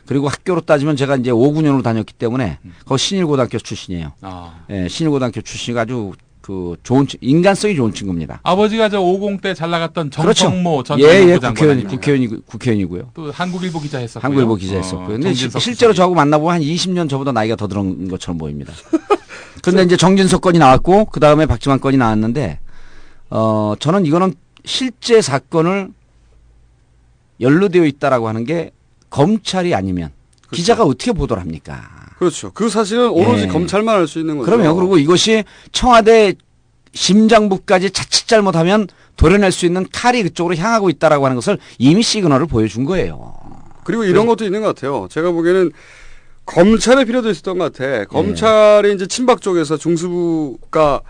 그리고 학교로 따지면 제가 이제 5, 9년으로 다녔기 때문에 거기 신일고등학교 출신이에요. 신일고등학교 출신이 아주 그 좋은 인간성이 좋은 친구입니다. 아버지가 저 50 때 잘 나갔던 정성모 전 국회의원이고요. 또 한국일보 기자 했었고요. 한국일보 기자 했었고요. 근데 실제로 저하고 만나보면 한 20년 저보다 나이가 더 들은 것처럼 보입니다. 그런데 이제 정진석 건이 나왔고 그 다음에 박지만 건이 나왔는데 저는 이거는 실제 사건을 연루되어 있다라고 하는 게 검찰이 아니면 기자가 어떻게 보도를 합니까? 그렇죠. 그 사실은 오로지 검찰만 알 수 있는 거죠. 그러면 그리고 이것이 청와대 심장부까지 자칫 잘못하면 도려낼 수 있는 칼이 그쪽으로 향하고 있다라고 하는 것을 이미 시그널을 보여준 거예요. 그리고 이런 것도 있는 것 같아요. 제가 보기에는 검찰의 필요도 있었던 것 같아. 검찰이 이제 친박 쪽에서 중수부가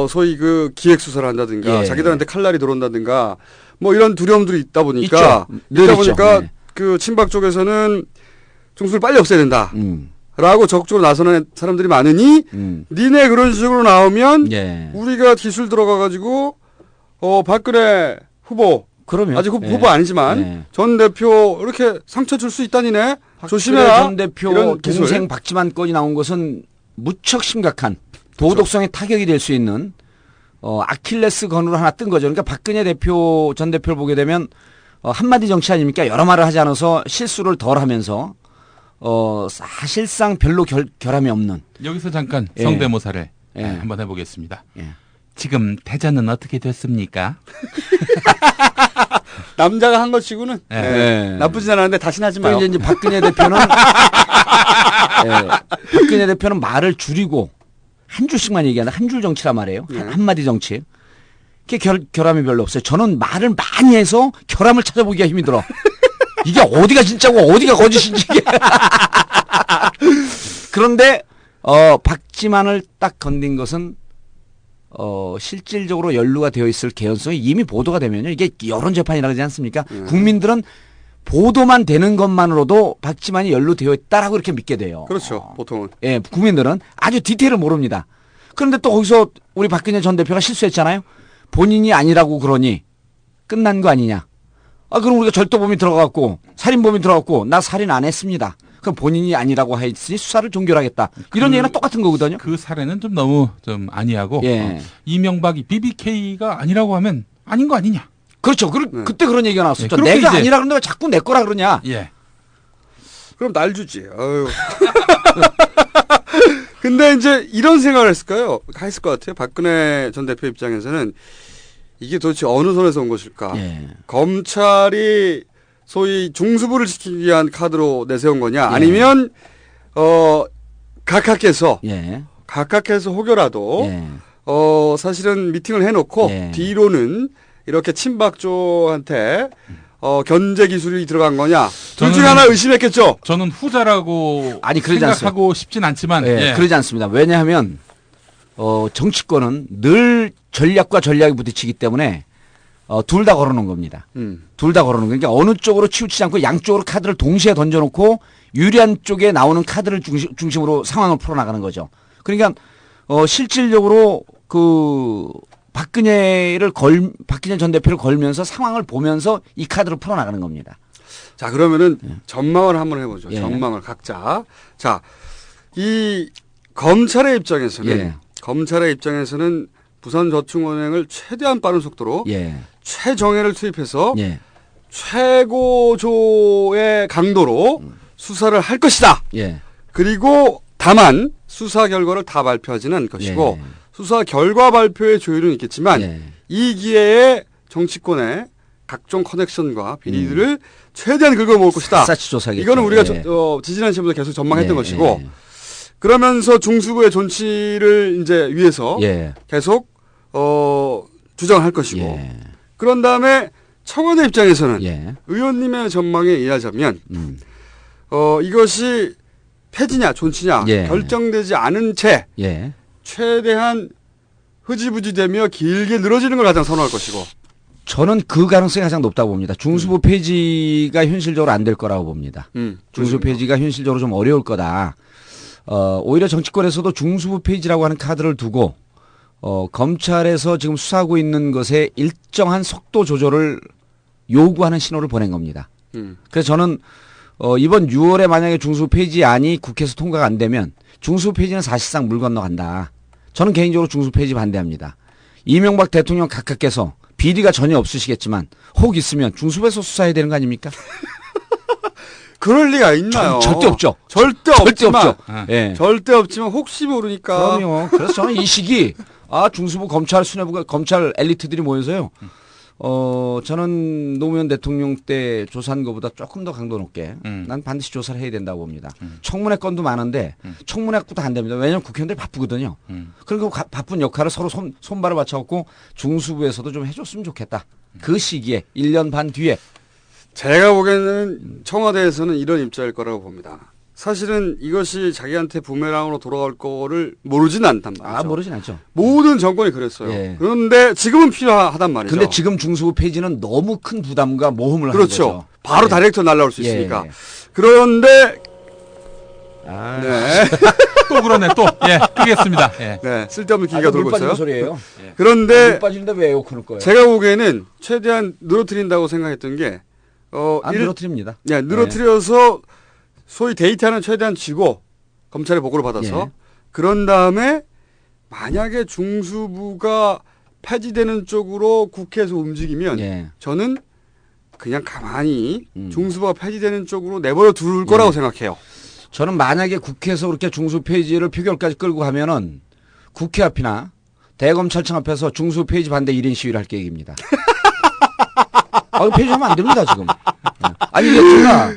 소위 그 기획 수사를 한다든가 자기들한테 칼날이 들어온다든가 뭐 이런 두려움들이 있다 보니까 그 친박 쪽에서는 중수를 빨리 없애야 된다. 라고 적극적으로 나서는 사람들이 많으니 니네 그런 식으로 나오면 예. 우리가 기술 들어가가지고 박근혜 후보 그러면 아직 예. 후보 아니지만 예. 전 대표 이렇게 상처 줄 수 있다니네. 조심해라. 전 대표 이런 동생 기술. 박지만 건이 나온 것은 무척 심각한 도덕성에 타격이 될 수 있는 아킬레스 건으로 하나 뜬 거죠. 그러니까 박근혜 대표 전 대표를 보게 되면 한마디 정치 아닙니까? 여러 말을 하지 않아서 실수를 덜 하면서 사실상 별로 결함이 없는. 여기서 잠깐 예. 성대모사를 예. 한번 해보겠습니다. 예. 지금 대전은 어떻게 됐습니까? 남자가 한 것 치고는 예. 예. 나쁘진 않았는데 다시는 하지 마요. 이제 박근혜 대표는 박근혜 대표는 말을 줄이고 한 줄씩만 얘기하는 한 줄 정치란 말이에요. 한마디 정치. 그게 결함이 별로 없어요. 저는 말을 많이 해서 결함을 찾아보기가 힘이 들어. 이게 어디가 진짜고 어디가 거짓인지. 그런데 박지만을 딱 건든 것은 실질적으로 연루가 되어 있을 개연성이 이미 보도가 되면요. 이게 여론 재판이라 그러지 않습니까? 국민들은 보도만 되는 것만으로도 박지만이 연루되어 있다라고 이렇게 믿게 돼요. 그렇죠. 보통은. 예, 국민들은 아주 디테일을 모릅니다. 그런데 또 거기서 우리 박근혜 전 대표가 실수했잖아요. 본인이 아니라고 그러니 끝난 거 아니냐. 그럼 우리가 절도범이 들어갔고 살인범이 들어갔고 나 살인 안 했습니다. 그럼 본인이 아니라고 했으니 수사를 종결하겠다. 이런 얘기랑 똑같은 거거든요. 그 사례는 좀 너무 좀 아니하고 예. 이명박이 BBK가 아니라고 하면 아닌 거 아니냐. 그렇죠. 그때 그런 얘기가 나왔었죠. 예, 내가 아니라 그러는데 왜 자꾸 내 거라 그러냐. 예. 그럼 날 주지. 아유. 근데 이제 이런 생각을 했을 것 같아요. 박근혜 전 대표 입장에서는 이게 도대체 어느 선에서 온 것일까? 예. 검찰이 소위 중수부를 지키기 위한 카드로 내세운 거냐? 예. 아니면 각하께서 예. 혹여라도 예. 사실은 미팅을 해놓고 예. 뒤로는 이렇게 친박 쪽한테 견제 기술이 들어간 거냐? 둘 중에 하나 의심했겠죠. 저는 후자라고 그러지 생각하고 싶진 않지만 예. 그러지 않습니다. 왜냐하면 정치권은 늘 전략과 전략이 부딪히기 때문에 둘 다 걸어놓은 겁니다. 둘 다 걸어놓은 거니까 어느 쪽으로 치우치지 않고 양쪽으로 카드를 동시에 던져놓고 유리한 쪽에 나오는 카드를 중심으로 상황을 풀어나가는 거죠. 그러니까 실질적으로 박근혜 전 대표를 걸면서 상황을 보면서 이 카드를 풀어나가는 겁니다. 자, 그러면은 전망을 한번 해보죠. 예. 전망을 각자. 자, 이 검찰의 입장에서는 부산저축은행을 최대한 빠른 속도로 예. 최정예를 투입해서 예. 최고조의 강도로 수사를 할 것이다. 예. 그리고 다만 수사 결과를 다 발표하지는 않을 것이고 예. 수사 결과 발표의 조율은 있겠지만 이 기회에 정치권의 각종 커넥션과 비리들을 최대한 긁어모을 것이다. 사치 조사겠죠. 이거는 우리가 예. 지지난 시험부터 계속 전망했던 예. 것이고 그러면서 중수부의 존치를 이제 위해서 계속 주장을 할 것이고 그런 다음에 청와대 입장에서는 의원님의 전망에 의하자면 이것이 폐지냐 존치냐 결정되지 않은 채 최대한 흐지부지되며 길게 늘어지는 걸 가장 선호할 것이고 저는 그 가능성이 가장 높다고 봅니다. 중수부 폐지가 현실적으로 안 될 거라고 봅니다. 중수부 폐지가 현실적으로 좀 어려울 거다. 오히려 정치권에서도 중수부 폐지라고 하는 카드를 두고 검찰에서 지금 수사하고 있는 것에 일정한 속도 조절을 요구하는 신호를 보낸 겁니다. 그래서 저는 이번 6월에 만약에 중수부 폐지안이 국회에서 통과가 안 되면 중수부 폐지는 사실상 물 건너간다. 저는 개인적으로 중수부 폐지 반대합니다. 이명박 대통령 각하께서 비리가 전혀 없으시겠지만 혹 있으면 중수부에서 수사해야 되는 거 아닙니까? 그럴 리가 있나요? 절대 없죠. 절대 없죠. 예. 절대 없지만 혹시 모르니까. 그럼요. 그래서 저는 이 시기 중수부 검찰 수뇌부가 검찰 엘리트들이 모여서요. 저는 노무현 대통령 때 조사한 것보다 조금 더 강도 높게 난 반드시 조사를 해야 된다고 봅니다. 청문회 건도 많은데 청문회 건도 안 됩니다. 왜냐하면 국회의원들이 바쁘거든요. 그리고 바쁜 역할을 서로 손발을 맞춰갖고 중수부에서도 좀 해줬으면 좋겠다. 그 시기에 1년 반 뒤에. 제가 보기에는 청와대에서는 이런 입장일 거라고 봅니다. 사실은 이것이 자기한테 부메랑으로 돌아갈 거를 모르진 않단 말이죠. 모르진 않죠. 모든 정권이 그랬어요. 그런데 지금은 필요하단 말이죠. 근데 지금 중수부 폐지는 너무 큰 부담과 모험을 하는 거죠. 바로 다이렉트 날라올 수 있으니까. 그런데 네. 또 그러네, 또. 예, 끄겠습니다. 예. 네, 쓸데없는 기가 돌고 빠지는 있어요. 소리예요. 그런데 물 빠지는데 왜 에어컨을 꺼요? 제가 보기에는 최대한 늘어뜨린다고 생각했던 게 늘어뜨립니다. 네, 늘어뜨려서 소위 데이터는 최대한 쥐고 검찰의 보고를 받아서 그런 다음에 만약에 중수부가 폐지되는 쪽으로 국회에서 움직이면 저는 그냥 가만히 중수부가 폐지되는 쪽으로 내버려 둘 거라고 생각해요. 저는 만약에 국회에서 그렇게 중수 폐지를 표결까지 끌고 가면은 국회 앞이나 대검찰청 앞에서 중수 폐지 반대 1인 시위를 할 계획입니다. 폐지하면 안 됩니다, 지금. 아니, 이게 제가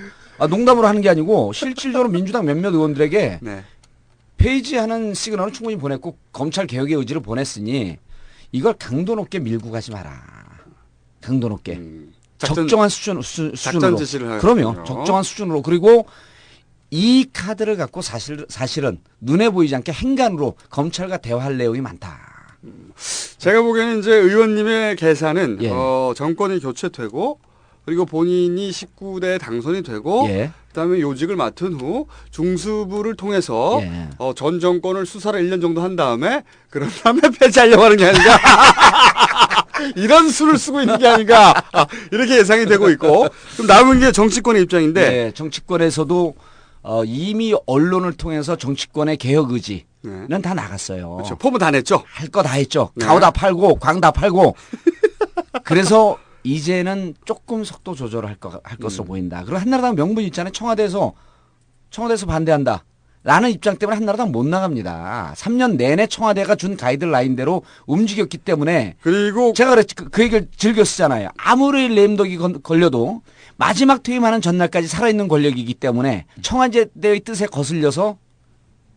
농담으로 하는 게 아니고 실질적으로 민주당 몇몇 의원들에게 폐지하는 시그널을 충분히 보냈고 검찰 개혁의 의지를 보냈으니 이걸 강도 높게 밀고 가지 마라. 강도 높게. 적정한 수준으로. 작전 지시를 그럼요. 적정한 수준으로. 그리고 이 카드를 갖고 사실은 눈에 보이지 않게 행간으로 검찰과 대화할 내용이 많다. 제가 보기에는 이제 의원님의 계산은 정권이 교체되고 그리고 본인이 19대 당선이 되고 그다음에 요직을 맡은 후 중수부를 통해서 전 정권을 수사를 1년 정도 한 다음에 그런 다음에 폐지하려고 하는 게 아닌가. 이런 수를 쓰고 있는 게 아닌가. 이렇게 예상이 되고 있고 그럼 남은 게 정치권의 입장인데 정치권에서도 이미 언론을 통해서 정치권의 개혁 의지는 다 나갔어요. 그렇죠. 포부 다 냈죠. 할 거 다 했죠. 가오 다 팔고 광 다 팔고. 그래서 이제는 조금 속도 조절을 할 것으로 보인다. 그리고 한나라당 명분 있잖아요. 청와대에서 반대한다. 라는 입장 때문에 한나라당 못 나갑니다. 3년 내내 청와대가 준 가이드라인대로 움직였기 때문에. 그리고 제가 그 얘기를 즐겨 쓰잖아요. 아무리 램덕이 걸려도 마지막 퇴임하는 전날까지 살아있는 권력이기 때문에 청와대의 뜻에 거슬려서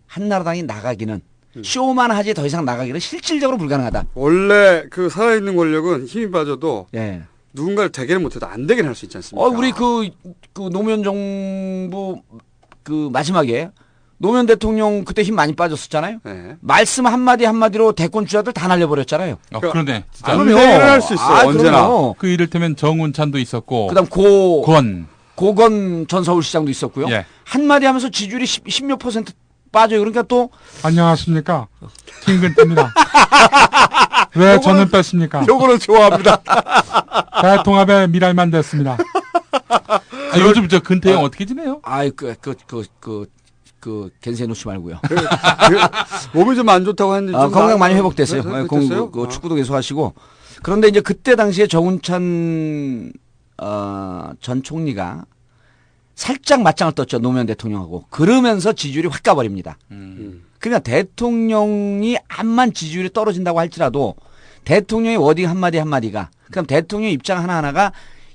한나라당이 나가기는 쇼만 하지 더 이상 나가기는 실질적으로 불가능하다. 원래 그 살아있는 권력은 힘이 빠져도 누군가를 되게는 못해도 안 되긴 할 수 있지 않습니까? 우리 그 노무현 정부 그 마지막에 노무현 대통령 그때 힘 많이 빠졌었잖아요. 말씀 한마디로 대권 주자들 다 날려버렸잖아요. 그러네. 진짜. 그럼요. 할 수 있어. 언제나. 그럼요. 그 이를테면 정운찬도 있었고. 그다음 고건 전 서울시장도 있었고요. 한마디 하면서 지지율이 10몇 % 빠져요. 그러니까 또 안녕하십니까. 김근태입니다. 왜 저는 뺐습니까? 요거는 좋아합니다. 대통합의 미랄만 됐습니다. 요즘 저 근태 형 어떻게 지내요? 겐세 놓지 말고요. 몸이 좀 안 좋다고 했는데 건강 많이 회복됐어요. 회복됐어요? 축구도 계속 하시고. 그런데 이제 그때 당시에 정운찬 전 총리가 살짝 맞짱을 떴죠. 노무현 대통령하고. 그러면서 지지율이 확 가버립니다. 그러니까 대통령이 암만 지지율이 떨어진다고 할지라도 대통령의 워딩 한마디가 그럼 대통령 입장 하나하나가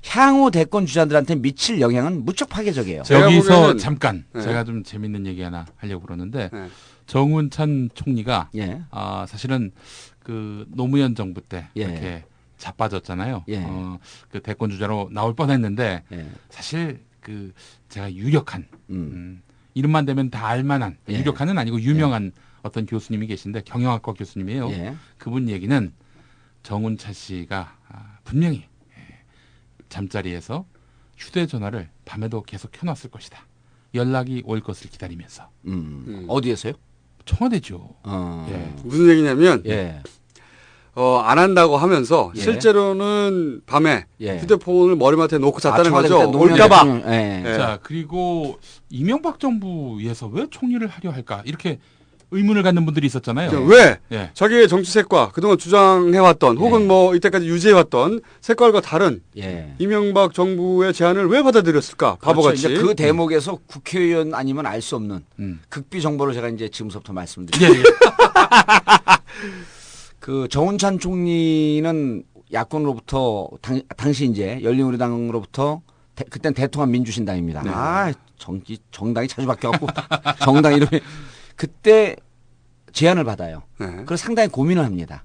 향후 대권 주자들한테 미칠 영향은 무척 파괴적이에요. 여기서 잠깐 제가 좀 재밌는 얘기 하나 하려고 그러는데 정운찬 총리가 사실은 그 노무현 정부 때 이렇게 자빠졌잖아요. 그 대권 주자로 나올 뻔했는데 사실 그 제가 유력한 이름만 되면 다 알만한 유력한은 아니고 유명한 어떤 교수님이 계신데 경영학과 교수님이에요. 그분 얘기는 정운찬 씨가 분명히 잠자리에서 휴대전화를 밤에도 계속 켜놨을 것이다. 연락이 올 것을 기다리면서. 어디에서요? 청와대죠. 무슨 얘기냐면 안 한다고 하면서 실제로는 밤에 휴대폰을 머리맡에 놓고 잤다는 거죠. 올까봐. 자, 그리고 이명박 정부에서 왜 총리를 하려 할까? 이렇게 의문을 갖는 분들이 있었잖아요. 왜? 자기의 정치색과 그동안 주장해왔던 혹은 뭐 이때까지 유지해왔던 색깔과 다른 이명박 정부의 제안을 왜 받아들였을까? 바보같이. 그렇죠. 이제 그 대목에서 국회의원 아니면 알 수 없는 극비 정보를 제가 이제 지금부터 말씀드릴게요. 그 정운찬 총리는 야권으로부터 당시 이제 열린우리당으로부터 그땐 대통합 민주신당입니다. 정당이 자주 바뀌어갖고 정당 이름이 그때 제안을 받아요. 그래서 상당히 고민을 합니다.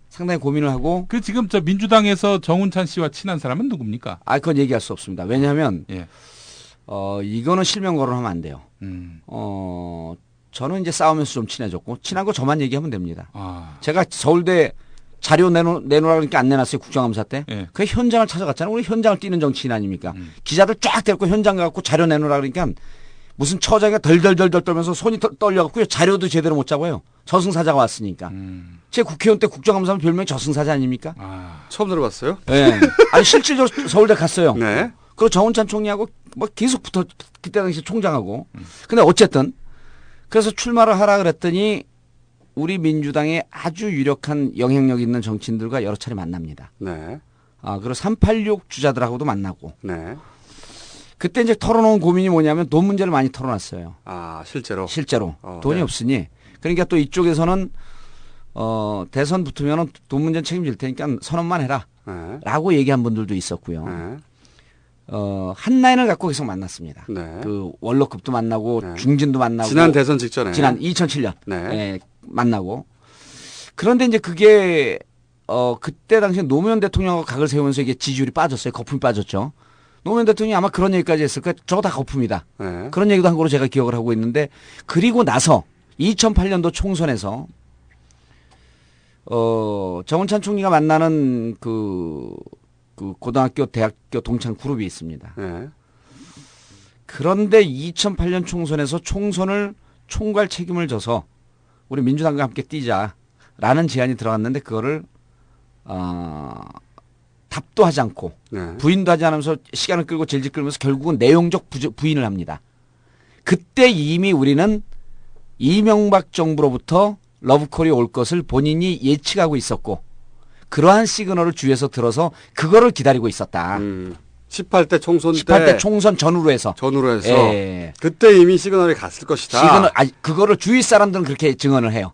상당히 고민을 하고 그 지금 저 민주당에서 정운찬 씨와 친한 사람은 누굽니까? 그건 얘기할 수 없습니다. 왜냐하면 이거는 실명 거론하면 안 돼요. 저는 이제 싸우면서 좀 친해졌고 친한 거 저만 얘기하면 됩니다. 제가 서울대 자료 내놓으라 그러니까 안 내놨어요. 국정감사 때. 그 현장을 찾아갔잖아요. 우리 현장을 뛰는 정치인 아닙니까? 기자들 쫙 데리고 현장 가고 자료 내놓으라 그러니까 무슨 처장이 덜덜덜덜 떨면서 손이 떨려갖고요. 자료도 제대로 못 잡아요. 저승사자가 왔으니까. 제 국회의원 때 국정감사하면 별명이 저승사자 아닙니까? 처음 들어봤어요? 네. 아니 실질적으로 서울대 갔어요. 네. 그리고 정운찬 총리하고 뭐 계속 붙어 그때 당시 총장하고. 근데 어쨌든 그래서 출마를 하라 그랬더니 우리 민주당의 아주 유력한 영향력 있는 정치인들과 여러 차례 만납니다. 네. 그리고 386 주자들하고도 만나고. 네. 그때 이제 털어놓은 고민이 뭐냐면 돈 문제를 많이 털어놨어요. 실제로? 실제로. 돈이 네. 없으니. 그러니까 또 이쪽에서는, 대선 붙으면 돈 문제는 책임질 테니까 선언만 해라. 네. 라고 얘기한 분들도 있었고요. 네. 한 라인을 갖고 계속 만났습니다. 네. 그 원로급도 만나고 중진도 만나고. 지난 대선 직전에. 지난 2007년. 네. 만나고. 그런데 이제 그게, 그때 당시에 노무현 대통령하고 각을 세우면서 이게 지지율이 빠졌어요. 거품이 빠졌죠. 노무현 대통령이 아마 그런 얘기까지 했을 거예요. 저거 다 거품이다. 네. 그런 얘기도 한 거로 제가 기억을 하고 있는데 그리고 나서 2008년도 총선에서 정운찬 총리가 만나는 그 고등학교 대학교 동창 그룹이 있습니다. 네. 그런데 2008년 총선에서 총선을 총괄 책임을 져서 우리 민주당과 함께 뛰자라는 제안이 들어갔는데 그거를 답도 하지 않고 부인도 하지 않으면서 시간을 끌고 질질 끌면서 결국은 내용적 부인을 합니다. 그때 이미 우리는 이명박 정부로부터 러브콜이 올 것을 본인이 예측하고 있었고 그러한 시그널을 주위에서 들어서 그거를 기다리고 있었다. 18대 총선 때 18대 총선 전후로 해서 예. 그때 이미 시그널이 갔을 것이다. 그거를 주위 사람들은 그렇게 증언을 해요.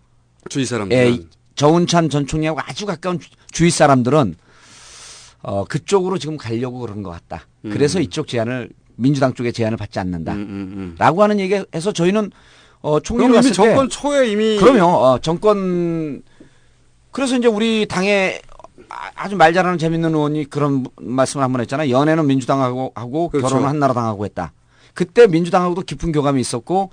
주위 사람들은 정운찬 전 총리하고 아주 가까운 주위 사람들은 그쪽으로 지금 가려고 그런 것 같다. 그래서 이쪽 제안을 민주당 쪽의 제안을 받지 않는다. 라고 하는 얘기해서 저희는 총리를 갔을 때 정권 초에 이미 그럼요. 정권 그래서 이제 우리 당에 아주 말 잘하는 재밌는 의원이 그런 말씀을 한번 했잖아요. 연애는 민주당하고 그렇죠. 결혼은 한나라당하고 했다. 그때 민주당하고도 깊은 교감이 있었고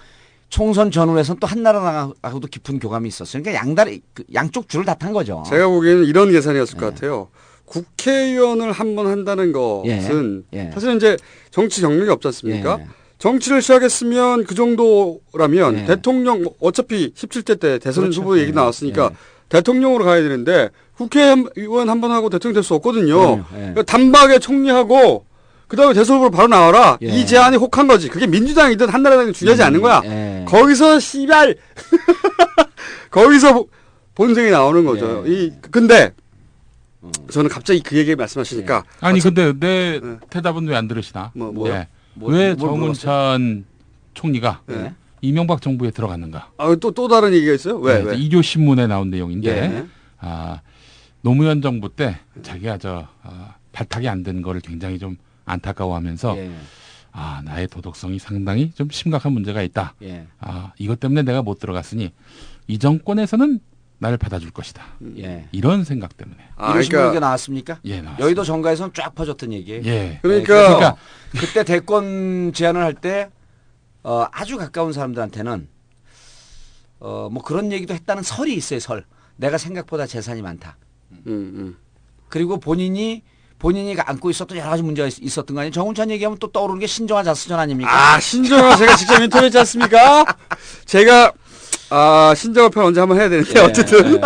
총선 전후에서는 또 한나라당하고도 깊은 교감이 있었어요. 그러니까 양쪽 줄을 다 탄 거죠. 제가 보기에는 이런 계산이었을 것 같아요. 국회의원을 한 번 한다는 것은 사실은 이제 정치 경력이 없지 않습니까? 정치를 시작했으면 그 정도라면 대통령 어차피 17대 때 대선 그렇죠. 후보 얘기 나왔으니까 대통령으로 가야 되는데 국회의원 한 번 하고 대통령 될 수 없거든요. 그러니까 단박에 총리하고 그다음에 대선 후보로 바로 나와라. 이 제안이 혹한 거지. 그게 민주당이든 한나라당이든 중요하지 않는 거야. 거기서 씨발 거기서 본색이 나오는 거죠. 근데 저는 갑자기 그 얘기 말씀하시니까 아니 근데 내 대답은 왜 안 들으시나? 왜 정운찬 총리가 이명박 정부에 들어갔는가? 또 다른 얘기가 있어요? 왜? 일요 신문에 나온 내용인데 노무현 정부 때 자기가 발탁이 안 된 거를 굉장히 좀 안타까워하면서 나의 도덕성이 상당히 좀 심각한 문제가 있다. 이것 때문에 내가 못 들어갔으니 이 정권에서는 나를 받아줄 것이다. 이런 생각 때문에. 이런 신문이 나왔습니까? 나왔습니다. 여의도 정가에서는 쫙 퍼졌던 얘기예요. 그러니까 그때 대권 제안을 할 때 아주 가까운 사람들한테는 뭐 그런 얘기도 했다는 설이 있어요. 내가 생각보다 재산이 많다. 그리고 본인이 안고 있었던 여러 가지 문제가 있었던 거 아니에요. 정운찬 얘기하면 또 떠오르는 게 신정아 자수전 아닙니까? 신정아 제가 직접 인터뷰했지 않습니까? 제가 신정아 편 언제 한번 해야 되는데 어쨌든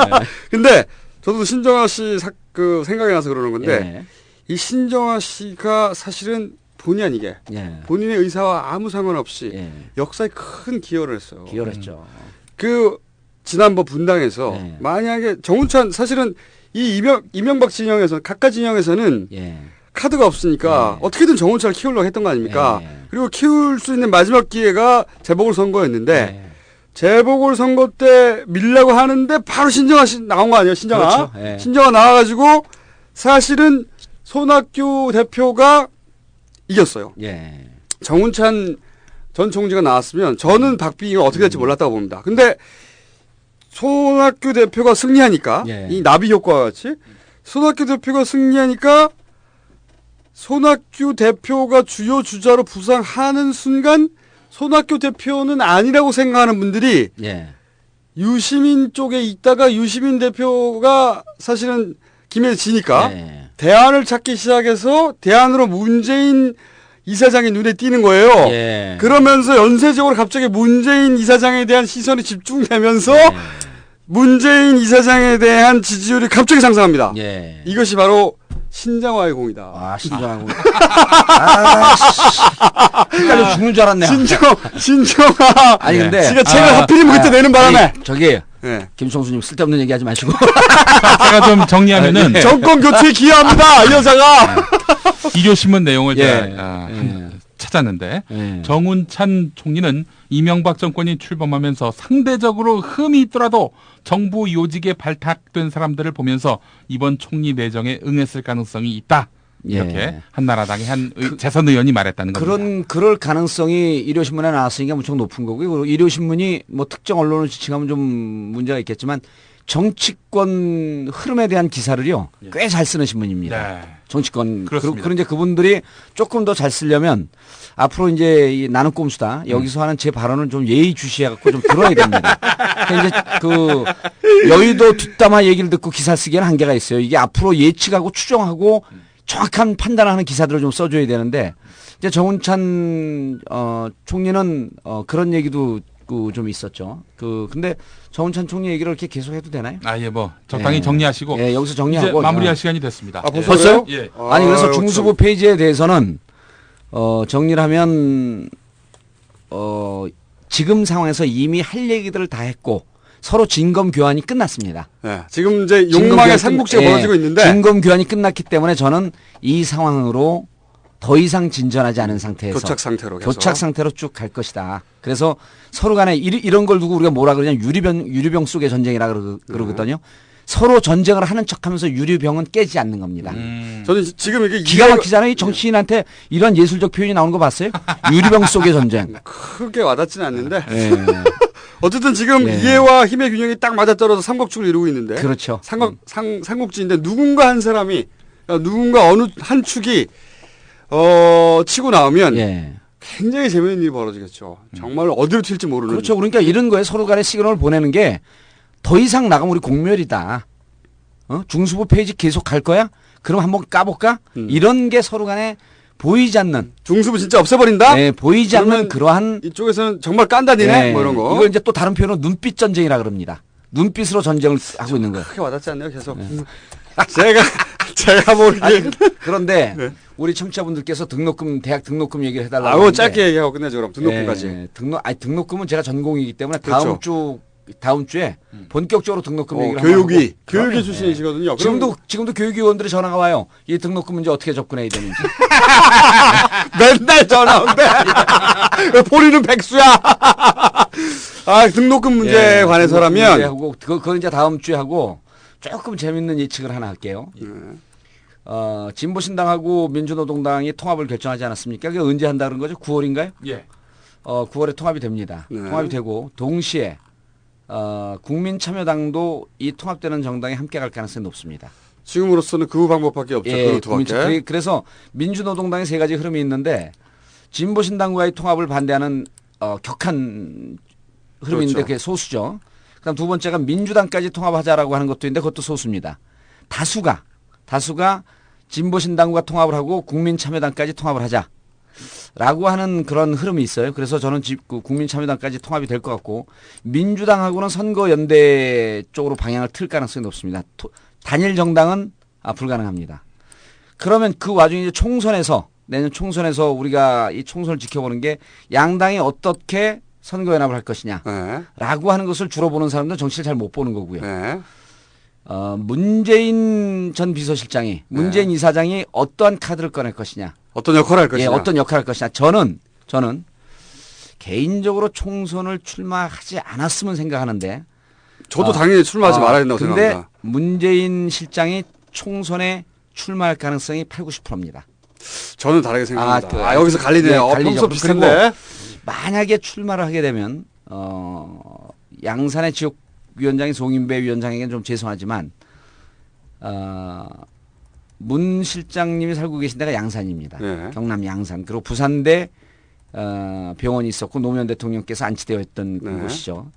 근데 저도 신정아 씨 생각이 나서 그러는 건데 이 신정아 씨가 사실은 본의 아니게 본인의 의사와 아무 상관없이 역사에 큰 기여를 했어요. 기여를 했죠. 지난번 분당에서 만약에 정운찬 사실은 이 이명박 진영에서 각각 진영에서는 카드가 없으니까 어떻게든 정운찬을 키우려고 했던 거 아닙니까? 그리고 키울 수 있는 마지막 기회가 재보궐선거였는데 재보궐선거 때 밀려고 하는데 바로 신정아 씨 나온 거 아니에요? 신정아. 그렇죠. 신정아 나와가지고 사실은 손학규 대표가 이겼어요. 정운찬 전 총리가 나왔으면 저는 박빙이 어떻게 될지 몰랐다고 봅니다. 근데 손학규 대표가 승리하니까 이 나비 효과와 같이 손학규 대표가 승리하니까 손학규 대표가 주요 주자로 부상하는 순간 손학규 대표는 아니라고 생각하는 분들이 유시민 쪽에 있다가 유시민 대표가 사실은 김해에서 지니까 대안을 찾기 시작해서 대안으로 문재인 이사장이 눈에 띄는 거예요. 예. 그러면서 연쇄적으로 갑자기 문재인 이사장에 대한 시선이 집중되면서 문재인 이사장에 대한 지지율이 갑자기 상승합니다. 예. 이것이 바로 신정화의 공이다. 아, 신정화 공. 헷갈려 죽는 줄 알았네. 신정화. 아니 근데 지가 책을 하필이면 그때 내는 바람에. 아니, 저기 김성수님 쓸데없는 얘기하지 마시고. 제가 좀 정리하면은 네. 정권 교체에 기여합니다. 이 여자가. 일요신문 내용을 제가 찾았는데 정운찬 총리는 이명박 정권이 출범하면서 상대적으로 흠이 있더라도 정부 요직에 발탁된 사람들을 보면서 이번 총리 내정에 응했을 가능성이 있다. 이렇게 한나라당의 한 재선 의원이 말했다는 겁니다. 그럴 가능성이 일요신문에 나왔으니까 무척 높은 거고요. 그리고 일요신문이 뭐 특정 언론을 지칭하면 좀 문제가 있겠지만 정치권 흐름에 대한 기사를요 꽤 잘 쓰는 신문입니다. 정치권 그런 이제 그분들이 조금 더 잘 쓰려면 앞으로 이제 이 나는 꼼수다 여기서 하는 제 발언을 좀 예의주시해 갖고 좀 들어야 됩니다. 이제 그 여의도 뒷담화 얘기를 듣고 기사 쓰기에는 한계가 있어요. 이게 앞으로 예측하고 추정하고 정확한 판단하는 기사들을 좀 써줘야 되는데 이제 정운찬 총리는 그런 얘기도 좀 있었죠. 근데 정운찬 총리 얘기를 이렇게 계속 해도 되나요? 예, 뭐 적당히 정리하시고. 예, 여기서 정리하고 이제 마무리할 시간이 됐습니다. 벌써요? 예. 아니 그래서 중수부 페이지에 대해서는 정리를 하면 지금 상황에서 이미 할 얘기들을 다 했고 서로 진검 교환이 끝났습니다. 네, 지금 이제 욕망의 삼국지가 벌어지고 있는데 진검 교환이 끝났기 때문에 저는 이 상황으로 더 이상 진전하지 않은 상태에서 교착 상태로 쭉 갈 것이다. 그래서 서로 간에 이런 걸 두고 우리가 뭐라 그러냐 유리병 속의 전쟁이라 그러거든요. 서로 전쟁을 하는 척하면서 유리병은 깨지 않는 겁니다. 저는 지금 이게 기가 막히잖아요. 이 정치인한테 이런 예술적 표현이 나오는 거 봤어요? 유리병 속의 전쟁. 크게 와닿지는 않는데. 어쨌든 지금 이해와 힘의 균형이 딱 맞아떨어서 삼국지를 이루고 있는데. 그렇죠. 삼국지인데 누군가 한 사람이 누군가 어느 한 축이 치고 나오면 굉장히 재미있는 일이 벌어지겠죠. 정말 어디로 튈지 모르는. 그렇죠. 그러니까 이런 거에 서로 간에 시그널을 보내는 게 더 이상 나가면 우리 공멸이다. 중수부 페이지 계속 갈 거야? 그럼 한번 까볼까? 이런 게 서로 간에 보이지 않는. 중수부 진짜 없애버린다? 네, 보이지 않는 그러한. 이쪽에서는 정말 깐다니네? 뭐 이런 거. 이걸 이제 또 다른 표현으로 눈빛 전쟁이라 그럽니다. 눈빛으로 전쟁을 하고 있는 거예요. 크게 와닿지 않네요, 계속. 제가 모르긴. 그런데 우리 청취자분들께서 대학 등록금 얘기를 해달라고. 짧게 얘기하고 끝내죠, 그럼. 등록금까지. 등록금은 제가 전공이기 때문에 그렇죠. 다음 주에 본격적으로 등록금 얘기를 하고. 교육위 출신이시거든요. 지금도 교육위원들이 전화가 와요. 이 등록금 문제 어떻게 접근해야 되는지. 맨날 전화 온대. 본인은 백수야. 등록금 문제에 관해서라면. 그건 이제 다음 주에 하고 조금 재밌는 예측을 하나 할게요. 진보신당하고 민주노동당이 통합을 결정하지 않았습니까? 그게 언제 한다는 거죠? 9월인가요? 예. 9월에 통합이 됩니다. 통합이 되고 동시에 국민참여당도 이 통합되는 정당에 함께 갈 가능성이 높습니다. 지금으로서는 그 방법밖에 없죠. 그래서 민주노동당의 세 가지 흐름이 있는데 진보신당과의 통합을 반대하는 격한 흐름이 있는데 그게 소수죠. 그다음 두 번째가 민주당까지 통합하자라고 하는 것도 있는데 그것도 소수입니다. 다수가 진보신당과 통합을 하고 국민참여당까지 통합을 하자. 라고 하는 그런 흐름이 있어요. 그래서 저는 국민참여당까지 통합이 될 것 같고 민주당하고는 선거연대 쪽으로 방향을 틀 가능성이 높습니다. 단일 정당은 불가능합니다. 그러면 그 와중에 이제 내년 총선에서 우리가 이 총선을 지켜보는 게 양당이 어떻게 선거연합을 할 것이냐 라고 하는 것을 주로 보는 사람들은 정치를 잘 못 보는 거고요. 문재인 전 비서실장이 문재인 이사장이 어떠한 카드를 꺼낼 것이냐 어떤 역할을 할 것이냐. 어떤 역할을 할 것이냐. 저는 개인적으로 총선을 출마하지 않았으면 생각하는데. 저도 당연히 출마하지 말아야 된다고 생각합니다. 근데 문재인 실장이 총선에 출마할 가능성이 80~90%입니다. 저는 다르게 생각합니다. 여기서 갈리네요. 평소 비슷한데. 만약에 출마를 하게 되면 양산의 지역위원장인 송인배 위원장에게는 좀 죄송하지만 문 실장님이 살고 계신 데가 양산입니다. 경남 양산. 그리고 부산대 병원이 있었고 노무현 대통령께서 안치되어 있던 곳이죠.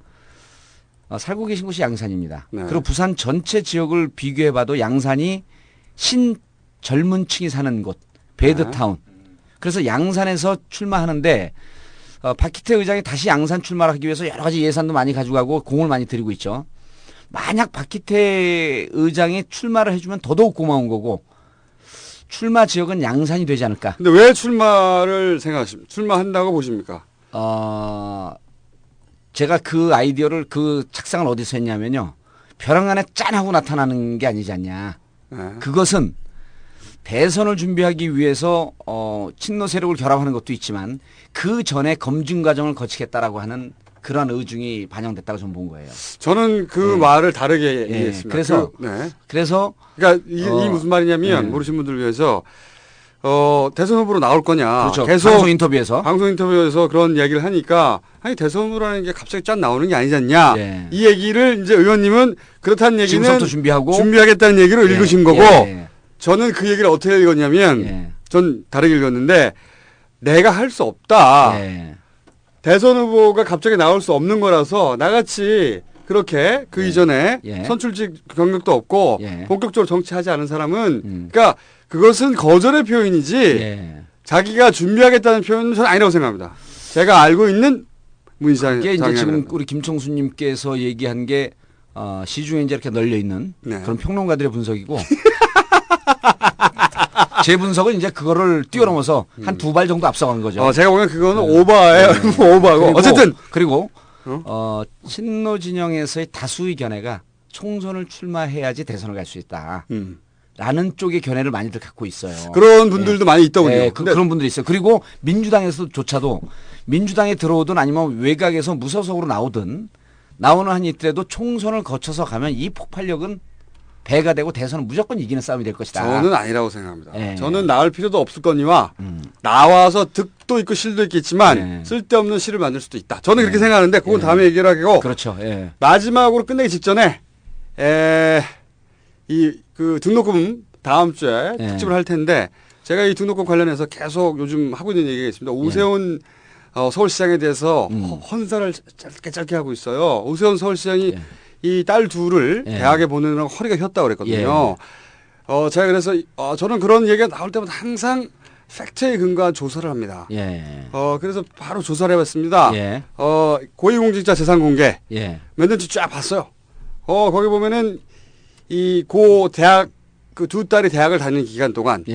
살고 계신 곳이 양산입니다. 그리고 부산 전체 지역을 비교해봐도 양산이 젊은 층이 사는 곳, 배드타운. 그래서 양산에서 출마하는데 박희태 의장이 다시 양산 출마를 하기 위해서 여러 가지 예산도 많이 가져가고 공을 많이 들이고 있죠. 만약 박희태 의장이 출마를 해주면 더더욱 고마운 거고 출마 지역은 양산이 되지 않을까. 근데 왜 출마를 생각하십니까? 출마한다고 보십니까? 제가 그 아이디어를 그 착상을 어디서 했냐면요. 벼랑 안에 짠 하고 나타나는 게 아니지 않냐. 그것은 대선을 준비하기 위해서 친노 세력을 결합하는 것도 있지만 그 전에 검증 과정을 거치겠다라고 하는 그런 의중이 반영됐다고 저는 본 거예요. 저는 그 말을 다르게 이해했습니다. 그래서 그러니까 이 무슨 말이냐면 모르시는 분들을 위해서 대선 후보로 나올 거냐. 그렇죠. 계속 방송 인터뷰에서 그런 얘기를 하니까 아니 대선 후보라는 게 갑자기 짠 나오는 게 아니지 않냐. 이 얘기를 이제 의원님은 그렇다는 얘기는 지금부터 준비하겠다는 얘기로 읽으신 거고 저는 그 얘기를 어떻게 읽었냐면 전 다르게 읽었는데 내가 할 수 없다. 대선 후보가 갑자기 나올 수 없는 거라서 나같이 그렇게 그 이전에 선출직 경력도 없고 본격적으로 정치하지 않은 사람은 그러니까 그것은 거절의 표현이지 자기가 준비하겠다는 표현은 저는 아니라고 생각합니다. 제가 알고 있는 문희상 이게 이제 지금 우리 김총수님께서 얘기한 게 시중에 이제 이렇게 널려 있는 그런 평론가들의 분석이고 제 분석은 이제 그거를 뛰어넘어서 한 2발 정도 앞서간 거죠. 제가 보기엔 그거는 오바예요. 오바고. 어쨌든 그리고 친노 진영에서의 다수의 견해가 총선을 출마해야지 대선을 갈 수 있다. 라는 쪽의 견해를 많이들 갖고 있어요. 그런 분들도 많이 있더군요. 그런 분들이 있어요. 그리고 민주당에서조차도 민주당에 들어오든 아니면 외곽에서 무소속으로 나오는 한이 있더라도 총선을 거쳐서 가면 이 폭발력은 배가 되고 대선은 무조건 이기는 싸움이 될 것이다. 저는 아니라고 생각합니다. 저는 나올 필요도 없을 거니와 나와서 득도 있고 실도 있겠지만 쓸데없는 실을 만들 수도 있다. 저는 그렇게 생각하는데 그건 다음에 얘기를 하고 그렇죠. 마지막으로 끝내기 직전에 그 등록금 다음 주에 특집을 할 텐데 제가 이 등록금 관련해서 계속 요즘 하고 있는 얘기가 있습니다. 오세훈 서울시장에 대해서 헌사를 짧게 하고 있어요. 오세훈 서울시장이 이 딸 둘을 대학에 보내느라고 허리가 휘었다고 그랬거든요. 제가 그래서 저는 그런 얘기가 나올 때마다 항상 팩트에 근거한 조사를 합니다. 그래서 바로 조사를 해봤습니다. 고위공직자 재산 공개 몇 년째 쫙 봤어요. 거기 보면은 이 고 대학 그 두 딸이 대학을 다니는 기간 동안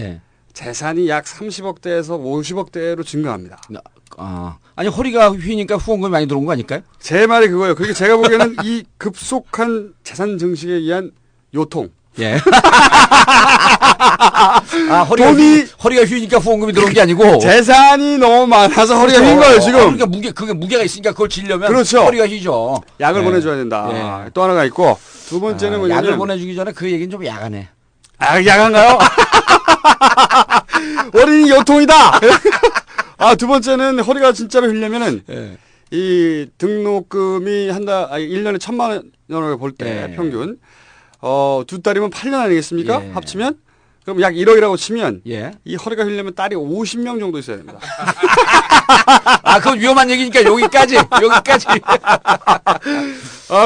재산이 약 30억대에서 50억대로 증가합니다. 아니 허리가 휘니까 후원금이 많이 들어온 거 아닐까요? 제 말이 그거예요. 그러니까 제가 보기에는 이 급속한 재산 증식에 의한 요통. 허리가 휘니까 후원금이 들어온 게 아니고 재산이 너무 많아서 허리가 휜 거예요 지금. 그러니까 그게 무게가 있으니까 그걸 지려면 그렇죠. 허리가 휘죠. 약을 보내줘야 된다. 또 하나가 있고 두 번째는 뭐냐면 약을 보내주기 전에 그 얘기는 좀 야하네. 야간가요? 어린이 요통이다. 두 번째는 허리가 진짜로 휘려면은 이 등록금이 1년에 1,000만 원을 볼 때 평균 두 딸이면 8년 아니겠습니까? 합치면 그럼 약 1억이라고 치면 이 허리가 휘려면 딸이 50명 정도 있어야 됩니다. 그건 위험한 얘기니까 여기까지.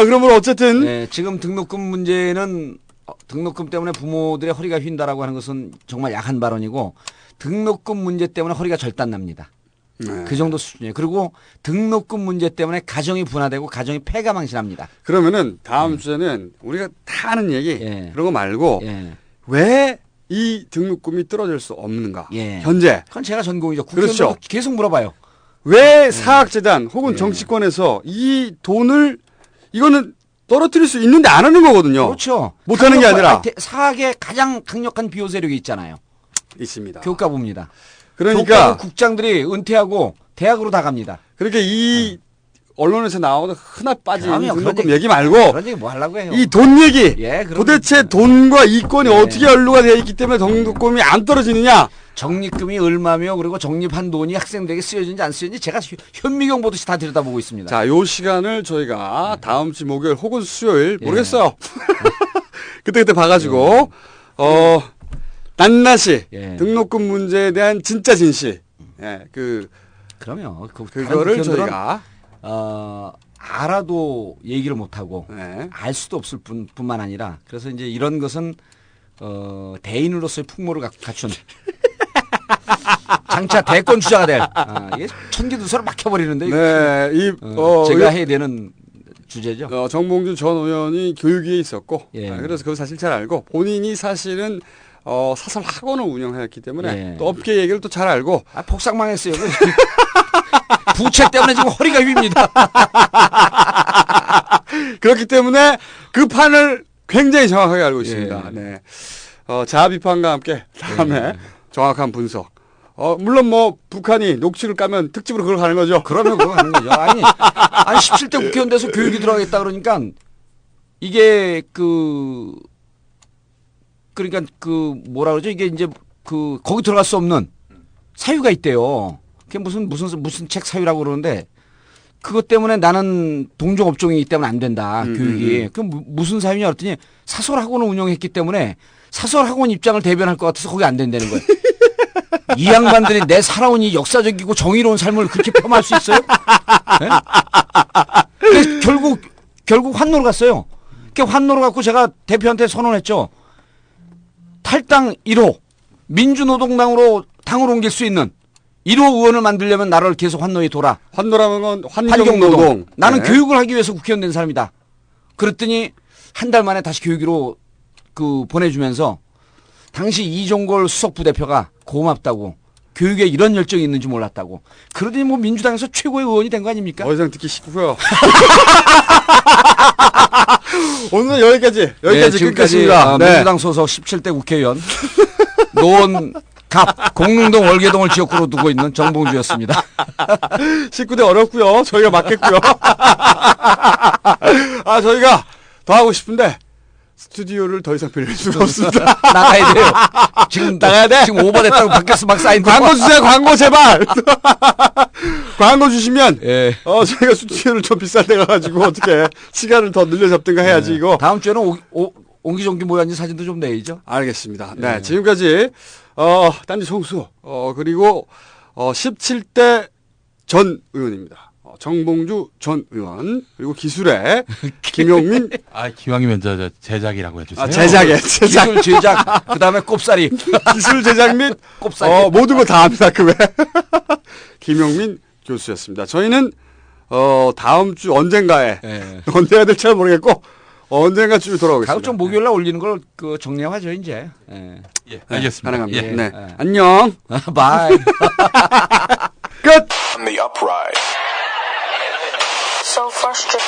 그러면 어쨌든 지금 등록금 문제는 등록금 때문에 부모들의 허리가 휜다라고 하는 것은 정말 약한 발언이고 등록금 문제 때문에 허리가 절단납니다. 그 정도 수준이에요. 그리고 등록금 문제 때문에 가정이 분화되고 가정이 패가망신합니다. 그러면은 다음 주에는 우리가 다 하는 얘기 그런 거 말고 왜 이 등록금이 떨어질 수 없는가? 현재. 그건 제가 전공이죠. 국회의원도 그렇죠. 계속 물어봐요. 왜 사학재단 혹은 정치권에서 이 돈을 이거는 떨어뜨릴 수 있는데 안 하는 거거든요. 그렇죠. 못하는 게 아니라. 사학에 가장 강력한 비호 세력이 있잖아요. 있습니다. 교육가부입니다. 그러니까 국장들이 은퇴하고 대학으로 다 갑니다. 그러니까 이 언론에서 나오는 흔한 빠진 등록금 그런 얘기 말고 그런 얘기 뭐 하려고 해요. 이 돈 얘기 도대체 돈과 이권이 어떻게 연루가 되어 있기 때문에 등록금이 안 떨어지느냐. 적립금이 얼마며 그리고 적립한 돈이 학생들에게 쓰여지는지 안 쓰여지는지 제가 현미경 보듯이 다 들여다보고 있습니다. 자, 요 시간을 저희가 다음 주 목요일 혹은 수요일 모르겠어요. 그때 봐가지고 낱낱이 등록금 문제에 대한 진짜 진실 그러면 그거를 저희가 알아도 얘기를 못하고 알 수도 없을 뿐만 아니라 그래서 이제 이런 것은 대인으로서의 풍모를 갖춘 장차 대권 주자가 될. 이게 천기두서로 막혀버리는데. 네, 제가 해야 되는 주제죠. 정봉주 전 의원이 교육위에 있었고, 그래서 그걸 사실 잘 알고 본인이 사실은 사설 학원을 운영했기 때문에 또 업계 얘기를 또 잘 알고. 폭삭망했어요. 부채 때문에 지금 허리가 휩니다. 그렇기 때문에 그 판을 굉장히 정확하게 알고 있습니다. 네. 자아 비판과 함께 다음에 정확한 분석. 물론 뭐 북한이 녹취를 까면 특집으로 그걸 가는 거죠. 그러면 그거 가는 거죠. 아니 17대 국회의원 돼서 교육이 들어가겠다 그러니까 이게 그러니까 뭐라 그러죠? 이게 이제 거기 들어갈 수 없는 사유가 있대요. 그게 무슨 책 사유라고 그러는데 그것 때문에 나는 동종업종이기 때문에 안 된다. 교육이. 그럼 무슨 사유냐 그랬더니 사설학원을 운영했기 때문에 사설학원 입장을 대변할 것 같아서 거기 안 된다는 거예요. 이 양반들이 내 살아온 이 역사적이고 정의로운 삶을 그렇게 폄하할 수 있어요? 네? 그래서 결국 환노로 갔어요. 그러니까 환노로 갖고 제가 대표한테 선언했죠. 탈당 1호 민주노동당으로 당을 옮길 수 있는 1호 의원을 만들려면 나를 계속 환노에 돌아. 환노라는 건 환경노동. 나는 교육을 하기 위해서 국회의원 된 사람이다. 그랬더니 한 달 만에 다시 교육위로 보내주면서 당시 이종걸 수석부대표가 고맙다고 교육에 이런 열정이 있는지 몰랐다고. 그러더니 뭐 민주당에서 최고의 의원이 된 거 아닙니까? 더 이상 듣기 싫고요. 오늘은 여기까지 끊겠습니다. 민주당 소속 17대 국회의원 노원 갑 공릉동 월계동을 지역구로 두고 있는 정봉주였습니다. 19대 어렵고요. 저희가 맞겠고요. 저희가 더 하고 싶은데 스튜디오를 더 이상 빌릴 수가 없습니다. 나가야 돼요. 지금 나가야 돼. 지금 오버됐다고 밖에서 막 사인. 광고 주세요. 광고 제발. 광고 주시면 저희가 스튜디오를 좀 비싼 데 가가지고 어떻게 시간을 더 늘려 잡든가 해야지 이거. 다음 주에는 옹기종기 모양지 사진도 좀 내야죠. 알겠습니다. 네, 지금까지 딴지 총수 그리고 17대 전 의원입니다. 정봉주 전 의원 그리고 기술의 김용민. 기왕이면 저 제작이라고 해주세요. 제작. 기술 제작. 그다음에 꼽사리. 기술 제작 및 꼽사리. 모든 거 다 합니다. 그 외. 김용민 교수였습니다. 저희는 다음 주 언젠가에 언제가 될지 잘 모르겠고 언젠가 주 돌아오겠습니다. 가급적 목요일날 올리는 걸 정리하죠 이제. 알겠습니다. 가능합니다. 네. 안녕. 바이. 끝. On the upright. So frustrated.